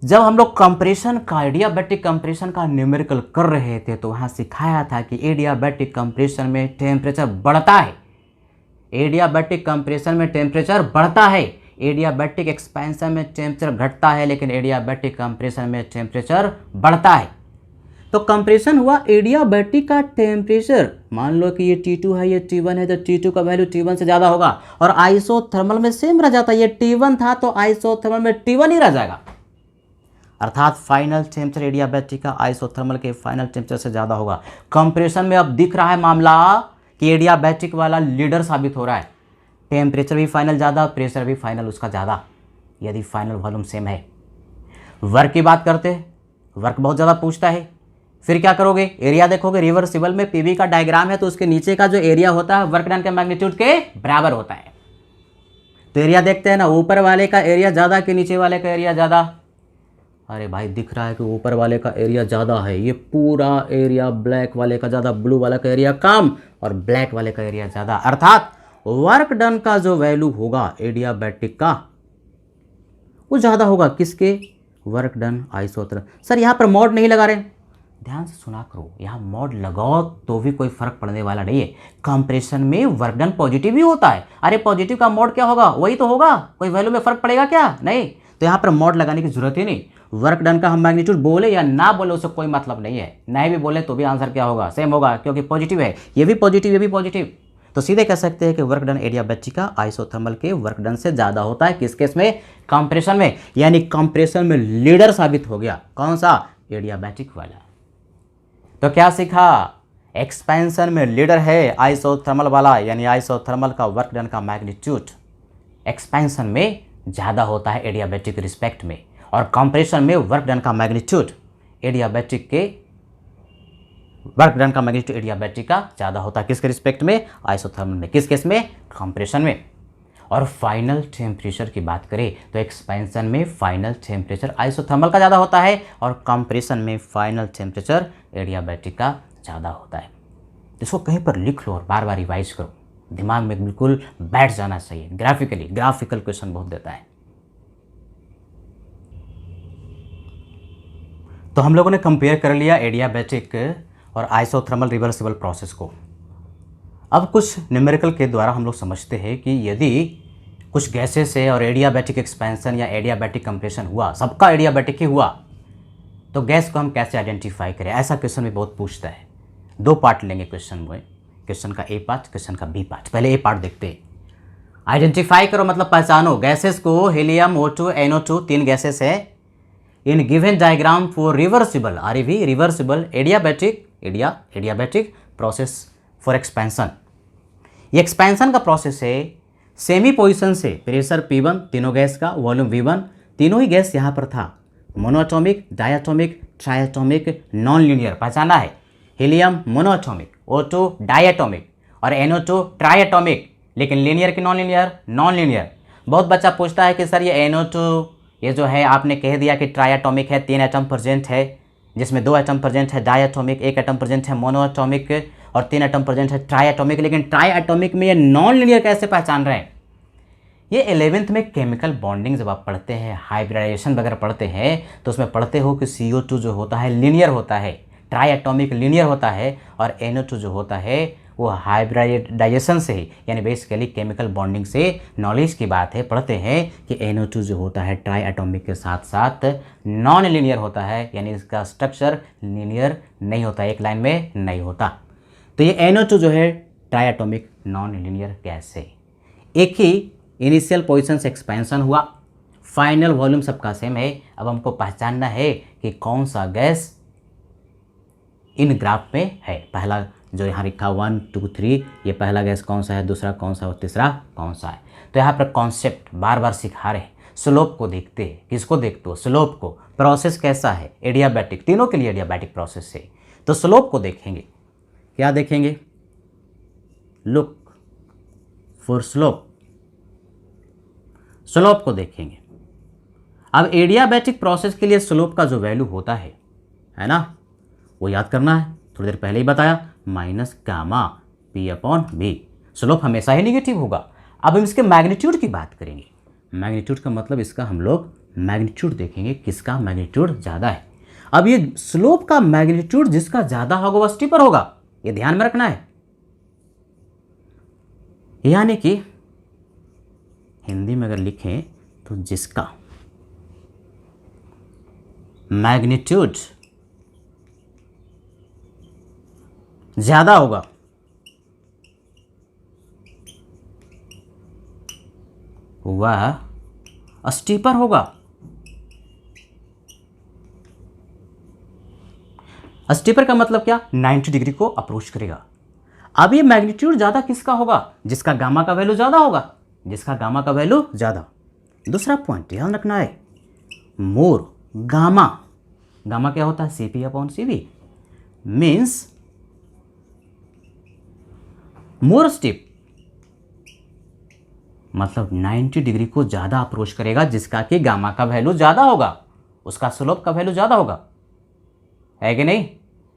जब हम लोग कंप्रेशन का, एडियाबैटिक कंप्रेशन का न्यूमेरिकल कर रहे थे, तो वहाँ सिखाया था कि एडियाबैटिक कंप्रेशन में टेम्परेचर बढ़ता है। एडियाबैटिक कंप्रेशन में टेम्परेचर बढ़ता है, एडियाबैटिक एक्सपेंशन में टेम्परेचर घटता है, लेकिन एडियाबैटिक कंप्रेशन में टेम्परेचर बढ़ता है। तो कंप्रेशन हुआ, एडियाबैटिक का टेम्परेचर मान लो कि ये T2 है, ये T1 है, तो T2 का वैल्यू T1 से ज़्यादा होगा, और आइसोथर्मल में सेम रह जाता है। ये T1 था तो आइसोथर्मल में T1 ही रह जाएगा, अर्थात फाइनल टेम्परेचर एडियाबैटिक का आइसोथर्मल के फाइनल टेम्परेचर से ज़्यादा होगा। कंप्रेशन में अब दिख रहा है मामला कि एडियाबैटिक वाला लीडर साबित हो रहा है, टेम्परेचर भी फाइनल ज़्यादा, प्रेशर भी फाइनल उसका ज़्यादा, यदि फाइनल वॉल्यूम सेम है। वर्क की बात करते हैं, वर्क बहुत ज़्यादा पूछता है, फिर क्या करोगे, एरिया देखोगे। रिवर्सिबल में पीवी का डायग्राम है तो उसके नीचे का जो एरिया होता है वर्क डन के मैग्नीट्यूड के बराबर होता है। तो एरिया देखते हैं ना, ऊपर वाले का एरिया ज़्यादा कि नीचे वाले का एरिया ज़्यादा। अरे भाई दिख रहा है कि ऊपर वाले का एरिया ज़्यादा है, ये पूरा एरिया ब्लैक वाले का ज़्यादा, ब्लू वाले का एरिया कम और ब्लैक वाले का एरिया ज़्यादा, अर्थात वर्क डन का जो वैल्यू होगा एडियाबैटिक का वो ज़्यादा होगा। किसके, वर्क डन आइसोथर्मल। सर यहाँ पर मॉड नहीं लगा रहे, ध्यान से सुना करो, यहाँ मॉड लगाओ तो भी कोई फर्क पड़ने वाला नहीं है। कंप्रेशन में वर्क डन पॉजिटिव ही होता है। अरे पॉजिटिव का मॉड क्या होगा, वही तो होगा, कोई वैल्यू में फर्क पड़ेगा क्या, नहीं। तो यहाँ पर मॉड लगाने की जरूरत ही नहीं। वर्क डन का हम मैग्नीट्यूड बोले या ना बोले उससे कोई मतलब नहीं है, नहीं भी बोले तो भी आंसर क्या होगा, सेम होगा, क्योंकि पॉजिटिव है, ये भी पॉजिटिव, ये भी पॉजिटिव। तो सीधे कह सकते हैं कि वर्क डन एडियाबैटिक का आइसोथर्मल के वर्क डन से ज़्यादा होता है। किस केस में, कंप्रेशन में, यानी कंप्रेशन में लीडर साबित हो गया, कौन सा, एडियाबैटिक वाला। तो क्या सीखा, एक्सपेंशन में लीडर है आइसोथर्मल वाला, यानी आइसोथर्मल का वर्क डन का मैग्नीट्यूड एक्सपेंशन में ज़्यादा होता है एडियाबैटिक रिस्पेक्ट में, और कंप्रेशन में वर्क डन का मैग्नीट्यूड एडियाबैटिक के वर्क डन का मैग्नीट्यूड एडियाबैटिक का ज़्यादा होता है। किसके रिस्पेक्ट में, आइसोथर्मल में। किस केस में, कंप्रेशन में। और फाइनल टेम्परेचर की बात करें तो एक्सपेंशन में फाइनल टेम्परेचर आइसोथर्मल का ज़्यादा होता है, और कंप्रेशन में फाइनल टेम्परेचर एडियाबैटिक का ज़्यादा होता है। इसको कहीं पर लिख लो और बार बार रिवाइज करो, दिमाग में बिल्कुल बैठ जाना चाहिए। ग्राफिकल क्वेश्चन बहुत देता है। तो हम लोगों ने कंपेयर कर लिया एडियाबैटिक और आइसोथर्मल रिवर्सिबल प्रोसेस को। अब कुछ न्यूमेरिकल के द्वारा हम लोग समझते हैं कि यदि कुछ गैसेस है और एडियाबैटिक एक्सपेंशन या एडियाबैटिक कंप्रेशन हुआ, सबका एडियाबैटिक ही हुआ, तो गैस को हम कैसे आइडेंटिफाई करें, ऐसा क्वेश्चन भी बहुत पूछता है। दो पार्ट लेंगे क्वेश्चन में, क्वेश्चन का ए पार्ट, क्वेश्चन का बी पार्ट। पहले ए पार्ट देखते हैं। आइडेंटिफाई करो मतलब पहचानो गैसेस को, हीलियम, O2, NO2 तीन गैसेस है। In given diagram for reversible, REV reversible adiabatic process for expansion. ये एक्सपेंशन का प्रोसेस है, सेमी पोजीशन से प्रेशर P1 तीनों गैस का, वॉल्यूम V1, तीनों ही गैस यहाँ पर था, मोनोएटॉमिक, डायएटॉमिक, ट्राइएटॉमिक, नॉन लीनियर पहचाना है। हीलियम मोनोएटॉमिक, O2 डायएटॉमिक और NO2 ट्राइएटॉमिक, लेकिन लीनियर की नॉन लीनियर, नॉन लीनियर। बहुत बच्चा पूछता है कि सर ये NO2 ये जो है आपने कह दिया कि ट्राइएटॉमिक है, 3 एटम प्रेजेंट है, जिसमें 2 एटम प्रेजेंट है डायएटॉमिक, 1 एटम प्रेजेंट है मोनोएटॉमिक और 3 एटम प्रेजेंट है ट्राइएटॉमिक, लेकिन ट्राइएटॉमिक में ये नॉन लीनियर कैसे पहचान रहे हैं। ये 11th में केमिकल बॉन्डिंग जब आप पढ़ते हैं, हाइब्रिडाइजेशन वगैरह पढ़ते हैं, तो उसमें पढ़ते हो कि CO2 जो होता है लीनियर होता है, ट्राइएटॉमिक लीनियर होता है, और NO2 जो होता है वो हाइब्रिडाइजेशन से, यानी बेसिकली केमिकल बॉन्डिंग से नॉलेज की बात है, पढ़ते हैं कि NO2 जो होता है ट्राइएटॉमिक के साथ साथ नॉन लीनियर होता है, यानी इसका स्ट्रक्चर लीनियर नहीं होता, एक लाइन में नहीं होता। तो ये NO2 जो है ट्राइएटॉमिक नॉन लीनियर गैस है। एक ही इनिशियल पोजीशन से एक्सपेंशन हुआ, फाइनल वॉल्यूम सबका सेम है। अब हमको पहचानना है कि कौन सा गैस इन ग्राफ में है। पहला जो यहाँ लिखा 1 2 3, ये पहला गैस कौन सा है, दूसरा कौन सा और तीसरा कौन सा है। तो यहाँ पर कॉन्सेप्ट बार बार सिखा रहे हैं। स्लोप को देखते हैं, किसको देखते हो, स्लोप को। प्रोसेस कैसा है, एडियाबैटिक, तीनों के लिए एडियाबैटिक प्रोसेस है। तो स्लोप को देखेंगे, क्या देखेंगे, लुक फॉर स्लोप, स्लोप को देखेंगे। अब एडियाबैटिक प्रोसेस के लिए स्लोप का जो वैल्यू होता है ना, वो याद करना है, थोड़ी देर पहले ही बताया, माइनस गामा P/V। स्लोप हमेशा ही निगेटिव होगा। अब हम इसके मैग्नीट्यूड की बात करेंगे। मैग्नीट्यूड का मतलब इसका हम लोग मैग्नीट्यूड देखेंगे, किसका मैग्नीट्यूड ज़्यादा है। अब ये स्लोप का मैग्नीट्यूड जिसका ज़्यादा होगा वह स्टीपर होगा, ये ध्यान में रखना है। यानी कि हिंदी में अगर लिखें तो जिसका मैग्नीट्यूड ज़्यादा होगा वह स्टीपर होगा। स्टीपर का मतलब क्या? 90 डिग्री को अप्रोच करेगा। अब ये मैग्नीट्यूड ज़्यादा किसका होगा? जिसका गामा का वैल्यू ज़्यादा होगा, जिसका गामा का वैल्यू ज़्यादा। दूसरा पॉइंट ध्यान रखना है, मोर गामा, गामा क्या होता है? CP/CV मीन्स मोर स्टीप, मतलब 90 डिग्री को ज़्यादा अप्रोच करेगा जिसका कि गामा का वैल्यू ज़्यादा होगा, उसका स्लोप का वैल्यू ज़्यादा होगा, है कि नहीं?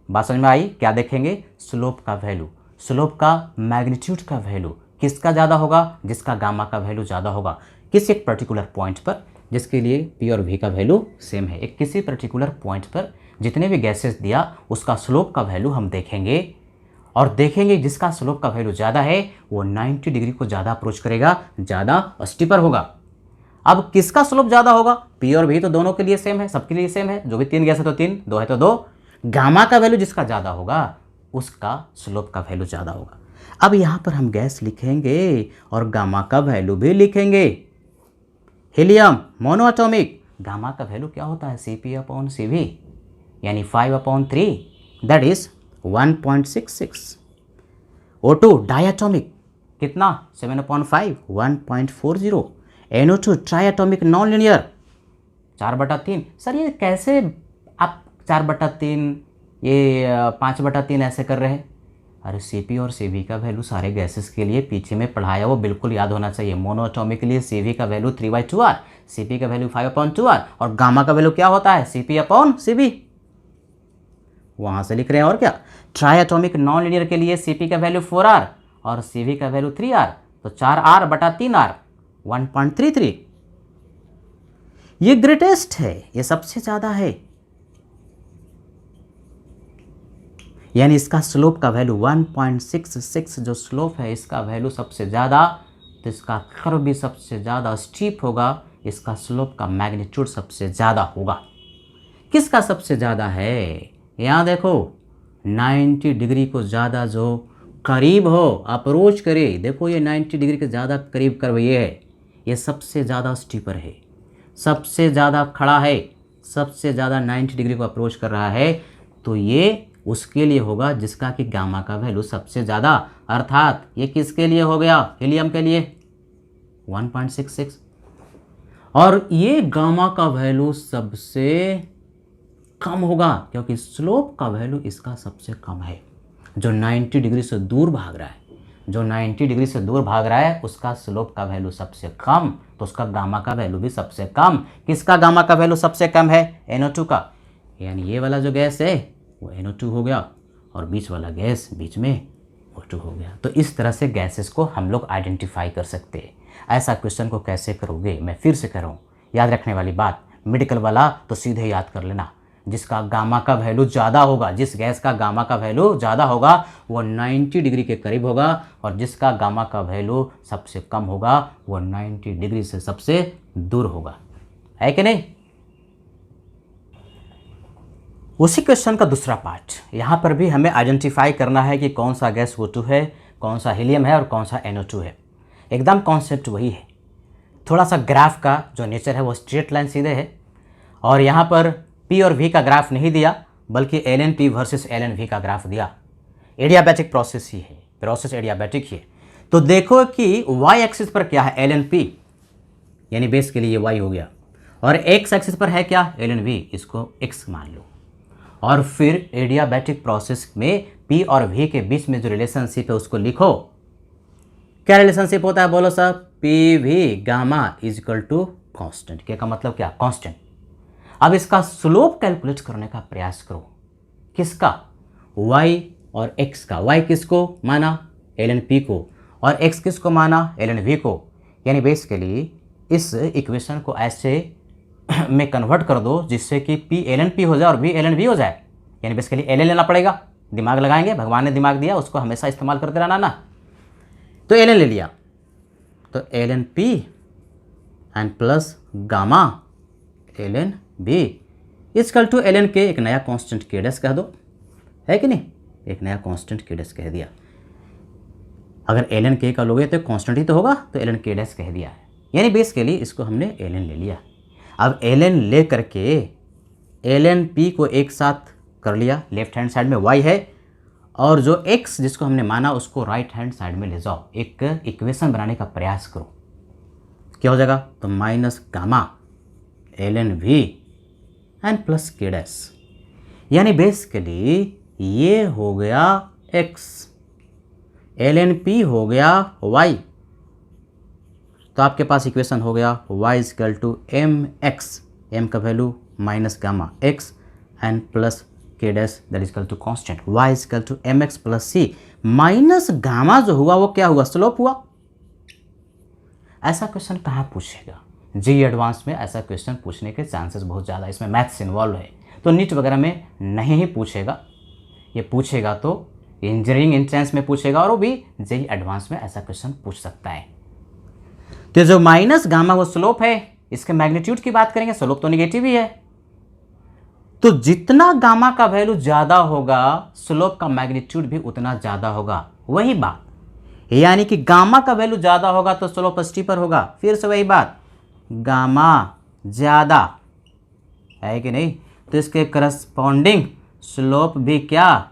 बात समझ में आई? क्या देखेंगे? स्लोप का वैल्यू, स्लोप का मैग्नीट्यूड का वैल्यू किसका ज़्यादा होगा? जिसका गामा का वैल्यू ज़्यादा होगा। किसी एक पर्टिकुलर पॉइंट पर, जिसके लिए P और V का वैल्यू सेम है, एक किसी पर्टिकुलर पॉइंट पर जितने भी गैसेस दिया उसका स्लोप का वैल्यू हम देखेंगे और देखेंगे जिसका स्लोप का वैल्यू ज़्यादा है वो 90 डिग्री को ज़्यादा अप्रोच करेगा, ज़्यादा स्टीपर होगा। अब किसका स्लोप ज़्यादा होगा? P और V तो दोनों के लिए सेम है, सबके लिए सेम है, जो भी 3 गैस है तो 3, 2 है तो 2। गामा का वैल्यू जिसका ज़्यादा होगा उसका स्लोप का वैल्यू ज़्यादा होगा। अब यहाँ पर हम गैस लिखेंगे और गामा का वैल्यू भी लिखेंगे। हीलियम मोनोएटॉमिक, गामा का वैल्यू क्या होता है? CP/CV यानी 5/3, दैट इज 1.66। O2 डायटोमिक कितना? 7/5, 1.40। NO2 triatomic non linear 4/3। Sir ये कैसे आप 4/3 ये 5/3 ऐसे कर रहे हैं? अरे CP और CV का वैल्यू सारे गैसेस के लिए पीछे में पढ़ाया वो बिल्कुल याद होना चाहिए। मोनोएटॉमिक के लिए CV का वैल्यू 3/2R, CP का वैल्यू 5/2R और गामा का वैल्यू क्या होता है? CP/CV। वहाँ से लिख रहे हैं और क्या। ट्राइएटॉमिक नॉन लीनियर के लिए CP का वैल्यू 4R और CV का वैल्यू 3R, तो 4R/3R 1.33। ये ग्रेटेस्ट है, ये सबसे ज़्यादा है, यानी इसका स्लोप का वैल्यू 1.66 जो स्लोप है इसका वैल्यू सबसे ज़्यादा, तो इसका कर्व भी सबसे ज़्यादा स्टीप होगा, इसका स्लोप का मैग्नीट्यूड सबसे ज़्यादा होगा। किसका सबसे ज़्यादा है? यहाँ देखो 90 डिग्री को ज़्यादा जो करीब हो अप्रोच करे, देखो ये 90 डिग्री के ज़्यादा करीब कर्व ये है, ये सबसे ज़्यादा स्टीपर है, सबसे ज़्यादा खड़ा है, सबसे ज़्यादा 90 डिग्री को अप्रोच कर रहा है, तो ये उसके लिए होगा जिसका कि गामा का वैल्यू सबसे ज़्यादा, अर्थात ये किसके लिए हो गया? हीलियम के लिए 1.66। और ये गामा का वैल्यू सबसे कम होगा क्योंकि स्लोप का वैल्यू इसका सबसे कम है। जो 90 डिग्री से दूर भाग रहा है, जो 90 डिग्री से दूर भाग रहा है उसका स्लोप का वैल्यू सबसे कम, तो उसका गामा का वैल्यू भी सबसे कम। किसका गामा का वैल्यू सबसे कम है? NO2 का, यानी ये वाला जो गैस है वो NO2 हो गया और बीच वाला गैस बीच में O2 हो गया। तो इस तरह से गैसेस को हम लोग आइडेंटिफाई कर सकते हैं। ऐसा क्वेश्चन को कैसे करोगे? मैं फिर से कह रहा हूँ, याद रखने वाली बात, मेडिकल वाला तो सीधे याद कर लेना, जिसका गामा का वैल्यू ज़्यादा होगा, जिस गैस का गामा का वैल्यू ज़्यादा होगा वो 90 डिग्री के करीब होगा और जिसका गामा का वैल्यू सबसे कम होगा वो 90 डिग्री से सबसे दूर होगा, है कि नहीं? उसी क्वेश्चन का दूसरा पार्ट, यहाँ पर भी हमें आइडेंटिफाई करना है कि कौन सा गैस O2 है, कौन सा हीलियम है और कौन सा NO2 है। एकदम कॉन्सेप्ट वही है, थोड़ा सा ग्राफ का जो नेचर है वो स्ट्रेट लाइन सीधे है और यहाँ पर P और V का ग्राफ नहीं दिया बल्कि ln P versus ln V का ग्राफ दिया। एडियाबैटिक प्रोसेस ही है, प्रोसेस एडियाबैटिक ही है। तो देखो कि y एक्सिस पर क्या है? ln P, यानी बेस के लिए y हो गया, और x एक्सिस पर है क्या? ln V, इसको x मान लो। और फिर एडियाबैटिक प्रोसेस में P और V के बीच में जो रिलेशनशिप है उसको लिखो। क्या रिलेशनशिप होता है? बोलो सब। PV gamma is equal to constant. क्या का मतलब क्या? कॉन्स्टेंट। अब इसका स्लोप कैलकुलेट करने का प्रयास करो। किसका? y और x का। y किसको माना? ln P को। और x किसको माना? ln V को। यानी बेसिकली इस इक्वेशन को ऐसे में कन्वर्ट कर दो जिससे कि P ln P हो जाए और V ln V हो जाए। यानी बेसिकली ln लेना पड़ेगा, दिमाग लगाएंगे, भगवान ने दिमाग दिया उसको हमेशा इस्तेमाल करते रहना ना। तो ln ले लिया, तो ln P and plus gamma ln b is equal to ln k, एक नया कांस्टेंट k डैश कह दो, है कि नहीं, एक नया कांस्टेंट k डैश कह दिया। अगर ln k का लोगे तो कांस्टेंट ही तो होगा, तो ln k डैश कह दिया है, यानी बेसिकली इसको हमने ln ले लिया। अब ln ले करके ln p को एक साथ कर लिया, लेफ्ट हैंड साइड में y है, और जो x जिसको हमने माना उसको राइट हैंड साइड में ले जाओ, एक इक्वेशन बनाने का प्रयास करो, क्या हो जाएगा, तो minus gamma ln v and plus k dash, यानी बेसिकली ये हो गया x, ln p हो गया y, तो आपके पास इक्वेशन हो गया y is equal to mx, m का value minus gamma x and plus k dash that is equal to constant y is equal to mx plus c, minus gamma जो हुआ वो क्या हुआ, स्लोप हुआ। ऐसा क्वेश्चन कहाँ पूछेगा, जी एडवांस में ऐसा क्वेश्चन पूछने के चांसेस बहुत ज़्यादा, इसमें मैथ्स इन्वॉल्व है, तो नीट वगैरह में नहीं ही पूछेगा, ये पूछेगा तो इंजीनियरिंग एंट्रेंस में पूछेगा, और वो भी जेई एडवांस में ऐसा क्वेश्चन पूछ सकता है। तो जो माइनस गामा वो स्लोप है, इसके मैग्नीट्यूड की बात करेंगे, स्लोप तो निगेटिव ही है, तो जितना गामा का वैल्यू ज़्यादा होगा स्लोप का मैग्नीट्यूड भी उतना ज़्यादा होगा, वही बात, यानी कि गामा का वैल्यू ज़्यादा होगा तो स्लोप स्टीपर होगा, फिर से वही बात, गामा ज़्यादा है कि नहीं, तो इसके करस्पॉन्डिंग स्लोप भी क्या,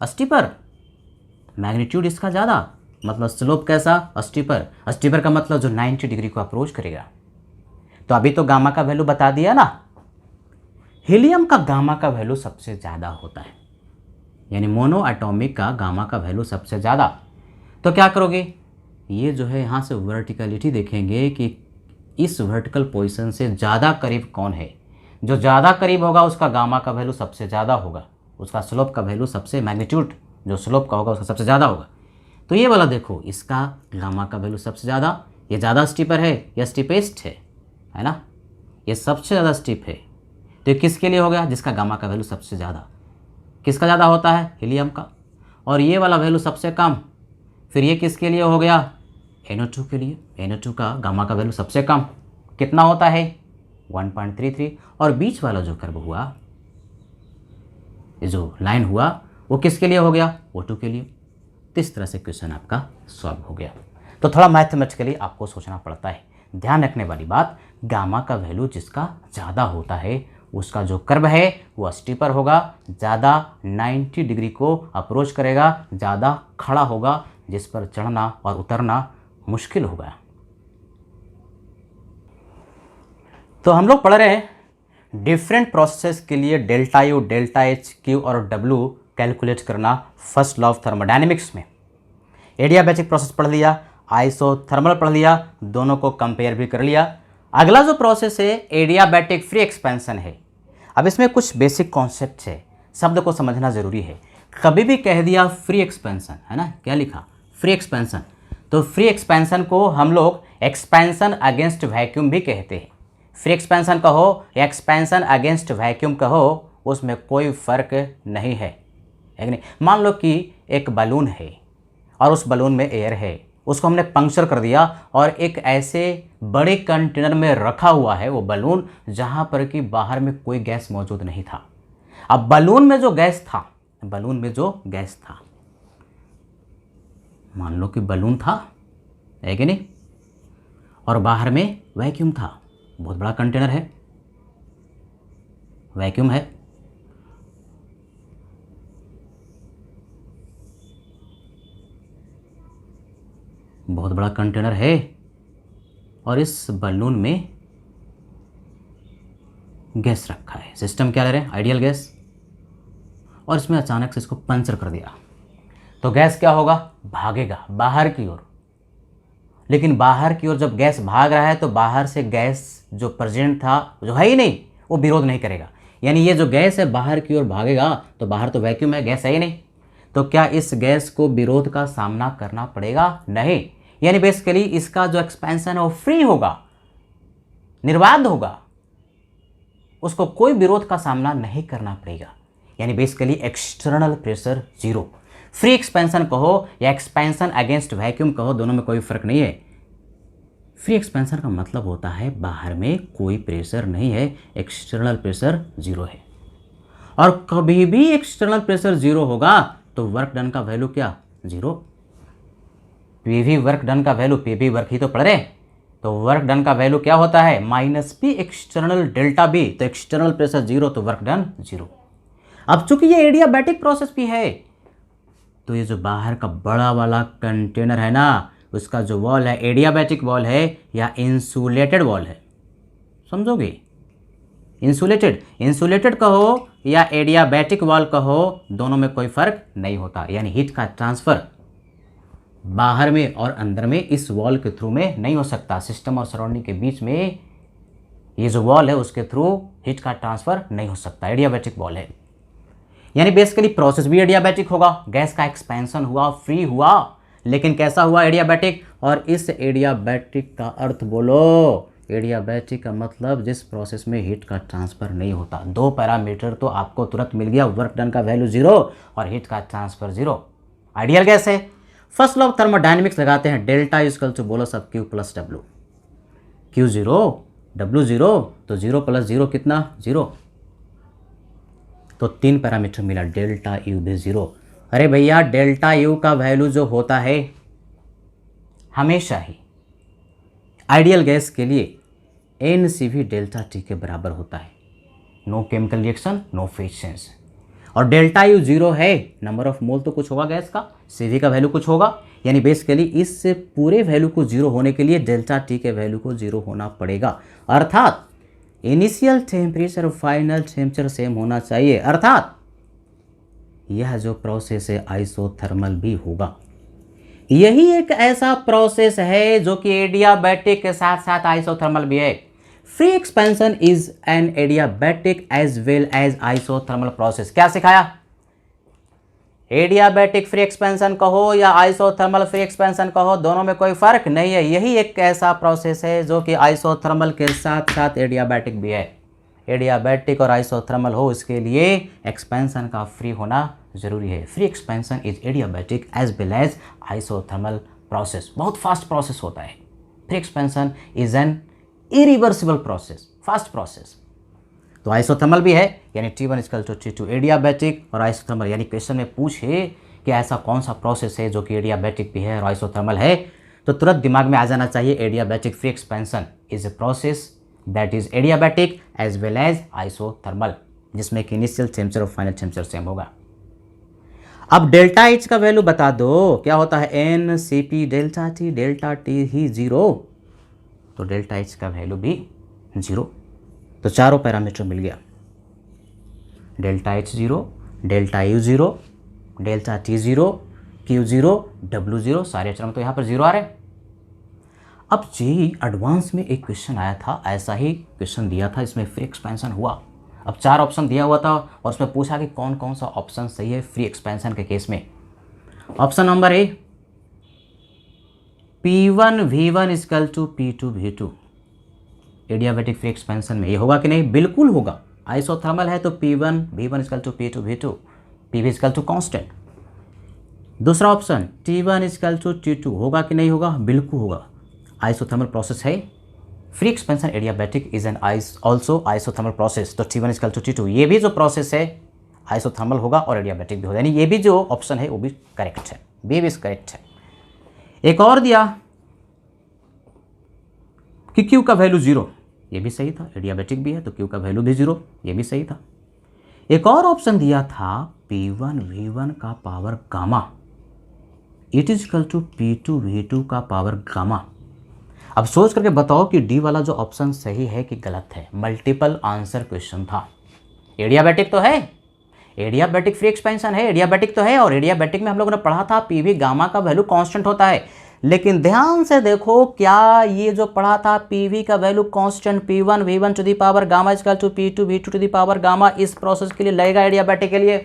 स्टीपर, मैग्नीट्यूड इसका ज़्यादा, मतलब स्लोप कैसा, स्टीपर, स्टीपर का मतलब जो 90 डिग्री को अप्रोच करेगा। तो अभी तो गामा का वैल्यू बता दिया ना, हीलियम का गामा का वैल्यू सबसे ज़्यादा होता है, यानी मोनो एटॉमिक का गामा का वैल्यू सबसे ज़्यादा। तो क्या करोगे, ये जो है यहाँ से वर्टिकलिटी देखेंगे कि इस वर्टिकल पोजीशन से ज़्यादा करीब कौन है, जो ज़्यादा करीब होगा उसका गामा का वैल्यू सबसे ज़्यादा होगा, उसका स्लोप का वैल्यू सबसे, मैग्नीट्यूड जो स्लोप का होगा उसका सबसे ज़्यादा होगा। तो ये वाला देखो, इसका गामा का वैल्यू सबसे ज़्यादा, ये ज़्यादा स्टीपर है या स्टीपेस्ट है ना, ये सबसे ज़्यादा स्टीप है, तो ये किसके लिए हो गया, जिसका गामा का वैल्यू सबसे ज़्यादा, किसका ज़्यादा होता है, हीलियम का, और ये वाला वैल्यू सबसे कम, फिर ये किसके लिए हो गया, NO2 के लिए, NO2 का गामा का वैल्यू सबसे कम कितना होता है 1.33, और बीच वाला जो कर्व हुआ, ये जो लाइन हुआ वो किसके लिए हो गया, O2 के लिए। तो इस तरह से क्वेश्चन आपका सॉल्व हो गया। तो थोड़ा मैथमेटिकली आपको सोचना पड़ता है। ध्यान रखने वाली बात, गामा का वैल्यू जिसका ज़्यादा होता है उसका जो कर्व है वो स्टीपर होगा, ज़्यादा 90 डिग्री को अप्रोच करेगा, ज़्यादा खड़ा होगा, जिस पर चढ़ना और उतरना मुश्किल होगा। तो हम लोग पढ़ रहे हैं डिफरेंट प्रोसेस के लिए delta U, delta H, Q और डब्ल्यू कैलकुलेट करना फर्स्ट लॉ ऑफ थर्मोडायनेमिक्स में। एडियाबैटिक प्रोसेस पढ़ लिया, आइसोथर्मल पढ़ लिया, दोनों को कंपेयर भी कर लिया। अगला जो प्रोसेस है एडियाबैटिक फ्री एक्सपेंशन है। अब इसमें कुछ बेसिक कॉन्सेप्ट है, शब्द को समझना ज़रूरी है। कभी भी कह दिया फ्री एक्सपेंशन, है ना, क्या लिखा, फ्री एक्सपेंशन, तो फ्री एक्सपेंशन को हम लोग एक्सपेंशन अगेंस्ट वैक्यूम भी कहते हैं। फ्री एक्सपेंशन कहो या एक्सपेंशन अगेंस्ट वैक्यूम कहो, उसमें कोई फ़र्क नहीं है कि नहीं। मान लो कि एक बलून है और उस बलून में एयर है, उसको हमने पंक्चर कर दिया और एक ऐसे बड़े कंटेनर में रखा हुआ है वो बलून जहाँ पर कि बाहर में कोई गैस मौजूद नहीं था। अब बलून में जो गैस था, बलून में जो गैस था, मान लो कि बलून था, है कि नहीं, और बाहर में वैक्यूम था, बहुत बड़ा कंटेनर है, वैक्यूम है, बहुत बड़ा कंटेनर है, और इस बलून में गैस रखा है। सिस्टम क्या ले रहे हैं, आइडियल गैस, और इसमें अचानक से इसको पंचर कर दिया तो गैस क्या होगा, भागेगा बाहर की ओर। लेकिन बाहर की ओर जब गैस भाग रहा है तो बाहर से गैस जो प्रेजेंट था, जो है ही नहीं, वो विरोध नहीं करेगा। यानी ये जो गैस है बाहर की ओर भागेगा तो बाहर तो वैक्यूम है, गैस है ही नहीं, तो क्या इस गैस को विरोध का सामना करना पड़ेगा, नहीं। यानी बेसिकली इसका जो एक्सपेंशन है वो फ्री होगा, निर्बाध होगा, उसको कोई विरोध का सामना नहीं करना पड़ेगा। यानी basically external pressure zero. Free expansion कहो या एक्सपेंशन अगेंस्ट वैक्यूम कहो, दोनों में कोई फर्क नहीं है। फ्री एक्सपेंशन का मतलब होता है बाहर में कोई प्रेशर नहीं है, एक्सटर्नल प्रेशर जीरो है। और कभी भी एक्सटर्नल प्रेशर जीरो होगा तो वर्क डन का वैल्यू क्या, जीरो। पीवी वर्क डन का वैल्यू, पीवी वर्क ही तो पढ़ रहे, तो वर्क डन का वैल्यू क्या होता है, minus P external delta B, तो एक्सटर्नल प्रेशर जीरो तो वर्क डन जीरो। अब चूंकि ये एडियाबैटिक प्रोसेस भी है तो ये जो बाहर का बड़ा वाला कंटेनर है ना, उसका जो वॉल है एडियाबैटिक वॉल है या इंसुलेटेड वॉल है, समझोगे? इंसुलेटेड कहो या एडियाबैटिक वॉल कहो, दोनों में कोई फर्क नहीं होता। यानी हीट का ट्रांसफर बाहर में और अंदर में इस वॉल के थ्रू में नहीं हो सकता। सिस्टम और सराउंडिंग के बीच में ये जो वॉल है उसके थ्रू हीट का ट्रांसफर नहीं हो सकता, एडियाबैटिक वॉल है। यानी बेसिकली प्रोसेस भी एडियाबैटिक होगा, गैस का एक्सपेंशन हुआ, फ्री हुआ, लेकिन कैसा हुआ, एडियाबैटिक। और इस एडियाबैटिक का अर्थ बोलो, एडियाबैटिक का मतलब जिस प्रोसेस में हीट का ट्रांसफर नहीं होता। दो पैरामीटर तो आपको तुरंत मिल गया, वर्क डन का वैल्यू जीरो और हीट का ट्रांसफर जीरो। आइडियल गैस है। फर्स्ट लॉ ऑफ थर्मोडायनेमिक्स लगाते हैं, डेल्टा इक्वल टू बोलो सब Q plus W. Q zero, W zero, तो जीरो प्लस जीरो कितना, जीरो। तो तीन पैरामीटर मिला, डेल्टा यू भी जीरो। अरे भैया डेल्टा यू का वैल्यू जो होता है हमेशा ही आइडियल गैस के लिए N C V delta T के बराबर होता है। No chemical reaction, no phase change. और डेल्टा यू जीरो है, नंबर ऑफ मोल तो कुछ होगा गैस का, सी वी का वैल्यू कुछ होगा। यानी बेसिकली इस पूरे वैल्यू को जीरो होने के लिए डेल्टा टी के वैल्यू को जीरो होना पड़ेगा। अर्थात इनिशियल टेम्परेचर और फाइनल टेम्परेचर सेम होना चाहिए। अर्थात यह जो प्रोसेस है आइसोथर्मल भी होगा। यही एक ऐसा प्रोसेस है जो कि एडियाबैटिक के साथ साथ आइसोथर्मल भी है। Free expansion is an adiabatic as well as isothermal process. क्या सिखाया? एडियाबैटिक फ्री एक्सपेंशन कहो या आइसोथर्मल फ्री एक्सपेंशन कहो, दोनों में कोई फर्क नहीं है। यही एक ऐसा प्रोसेस है जो कि आइसोथर्मल के साथ साथ एडियाबैटिक भी है। एडियाबैटिक और आइसोथर्मल हो इसके लिए एक्सपेंशन का फ्री होना जरूरी है। Free expansion is adiabatic as well as isothermal process. बहुत फास्ट प्रोसेस होता है। Free expansion is an irreversible process, fast process. तो आइसोथर्मल भी है, यानी T1 equal to T2 adiabatic और आइसोथर्मल। यानी क्वेश्चन में पूछे कि ऐसा कौन सा प्रोसेस है जो कि एडियाबैटिक भी है और आइसोथर्मल है, तो तुरंत दिमाग में आ जाना चाहिए adiabatic free expansion is a process that is adiabatic as well as isothermal, जिसमें कि इनिशियल टेम्परेचर और फाइनल टेम्परेचर सेम होगा। अब डेल्टा एच का वैल्यू बता दो, क्या होता है, n C P delta T ही जीरो, तो डेल्टा एच का वैल्यू भी जीरो। तो चारों पैरामीटर मिल गया, delta H zero, delta U zero, delta T zero, Q zero, W zero, सारे अक्षर में तो यहाँ पर जीरो आ रहे हैं। अब जेईई एडवांस में एक क्वेश्चन आया था, ऐसा ही क्वेश्चन दिया था, इसमें फ्री एक्सपेंशन हुआ। अब चार ऑप्शन दिया हुआ था और उसमें पूछा कि कौन कौन सा ऑप्शन सही है फ्री एक्सपेंशन के केस में। Option number A, P1 V1 equal to P2 V2 adiabatic free expansion में ये होगा कि नहीं? बिल्कुल होगा। आइसोथर्मल है तो P1 V1 equal to P2 V2, PV equal to constant. दूसरा option T1 equal to T2 होगा कि नहीं होगा? बिल्कुल होगा। आइसोथर्मल प्रोसेस है, free expansion adiabatic is an also isothermal process, तो T1 इक्वल टू T2 ये भी जो प्रोसेस है आइसोथर्मल होगा और एडियाबैटिक भी होगा। यानी ये भी जो ऑप्शन है वो भी करेक्ट है, बी भी करेक्ट है। एक और दिया कि Q का वैल्यू जीरो, ये भी सही था, एडियाबैटिक भी है तो Q का वैल्यू भी जीरो, ये भी सही था। एक और ऑप्शन दिया था P1 V1 का power gamma it is equal to P2 V2 का पावर गामा। अब सोच करके बताओ कि डी वाला जो ऑप्शन सही है कि गलत है। मल्टीपल आंसर क्वेश्चन था। एडियाबैटिक तो है, एडियाबैटिक फ्री एक्सपेंशन है, एडियाबैटिक तो है, और एडियाबैटिक में हम लोगों ने पढ़ा था पीवी गामा का वैल्यू कांस्टेंट होता है। लेकिन ध्यान से देखो, क्या ये जो पढ़ा था पीवी का value constant P1 V1 to the power gamma equal to P2 V2 to the power gamma इस प्रोसेस के लिए लगेगा एडियाबैटिक के लिए?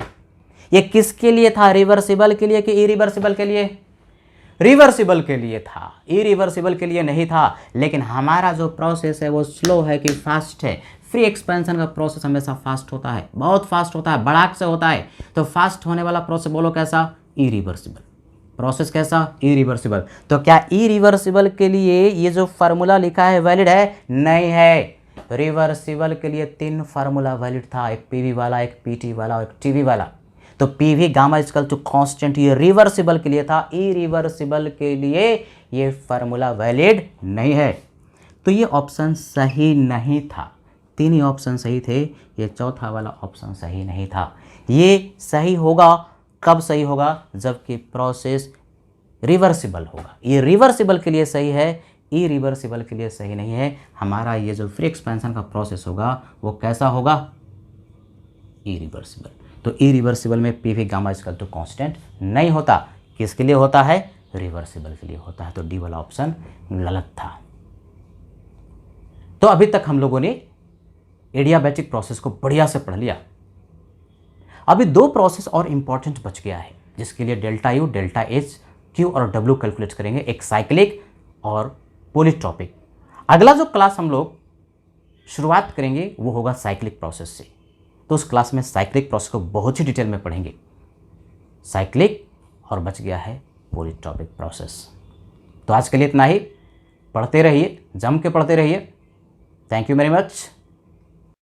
ये किसके लिए था? रिवर्सिबल के लिए कि इरिवर्सिबल के लिए? रिवर्सिबल के लिए था, इरिवर्सिबल के लिए नहीं था। लेकिन हमारा जो प्रोसेस है वो स्लो है कि फास्ट है? फ्री एक्सपेंशन का प्रोसेस हमेशा फास्ट होता है, बहुत फास्ट होता है, बड़ाक से होता है। तो फास्ट होने वाला प्रोसेस बोलो कैसा? इरिवर्सिबल प्रोसेस कैसा, इरिवर्सिबल। तो क्या इरिवर्सिबल के लिए ये जो फार्मूला लिखा है वैलिड है? नहीं है। रिवर्सिबल के लिए 3 फार्मूला वैलिड था, एक पीवी वाला, एक पीटी वाला और एक टीवी वाला। तो PV gamma equal to constant ये रिवर्सिबल के लिए था, इरिवर्सिबल के लिए ये फार्मूला वैलिड नहीं है। तो ये ऑप्शन सही नहीं था। 3 ही ऑप्शन सही थे, ये चौथा वाला ऑप्शन सही नहीं था। ये सही होगा कब सही होगा? जबकि प्रोसेस रिवर्सिबल होगा। ये रिवर्सिबल के लिए सही है, इरिवर्सिबल के लिए सही नहीं है। हमारा ये जो फ्री एक्सपेंशन का प्रोसेस होगा वो कैसा होगा? इरिवर्सिबल। तो इरिवर्सिबल में PV gamma equal to constant नहीं होता। किसके लिए होता है? रिवर्सिबल के लिए होता है। तो डी वाला ऑप्शन गलत था। तो अभी तक हम लोगों ने एडियाबैटिक प्रोसेस को बढ़िया से पढ़ लिया। अभी 2 प्रोसेस और इंपॉर्टेंट बच गया है, जिसके लिए delta U, delta H, Q और डब्ल्यू कैलकुलेट करेंगे, एक साइक्लिक और पॉलीट्रॉपिक। अगला जो क्लास हम लोग शुरुआत करेंगे वो होगा साइक्लिक प्रोसेस से। तो उस क्लास में साइक्लिक प्रोसेस को बहुत ही डिटेल में पढ़ेंगे, साइक्लिक, और बच गया है पॉलीट्रॉपिक प्रोसेस। तो आज के लिए इतना ही। पढ़ते रहिए, जम के पढ़ते रहिए। Thank you very much.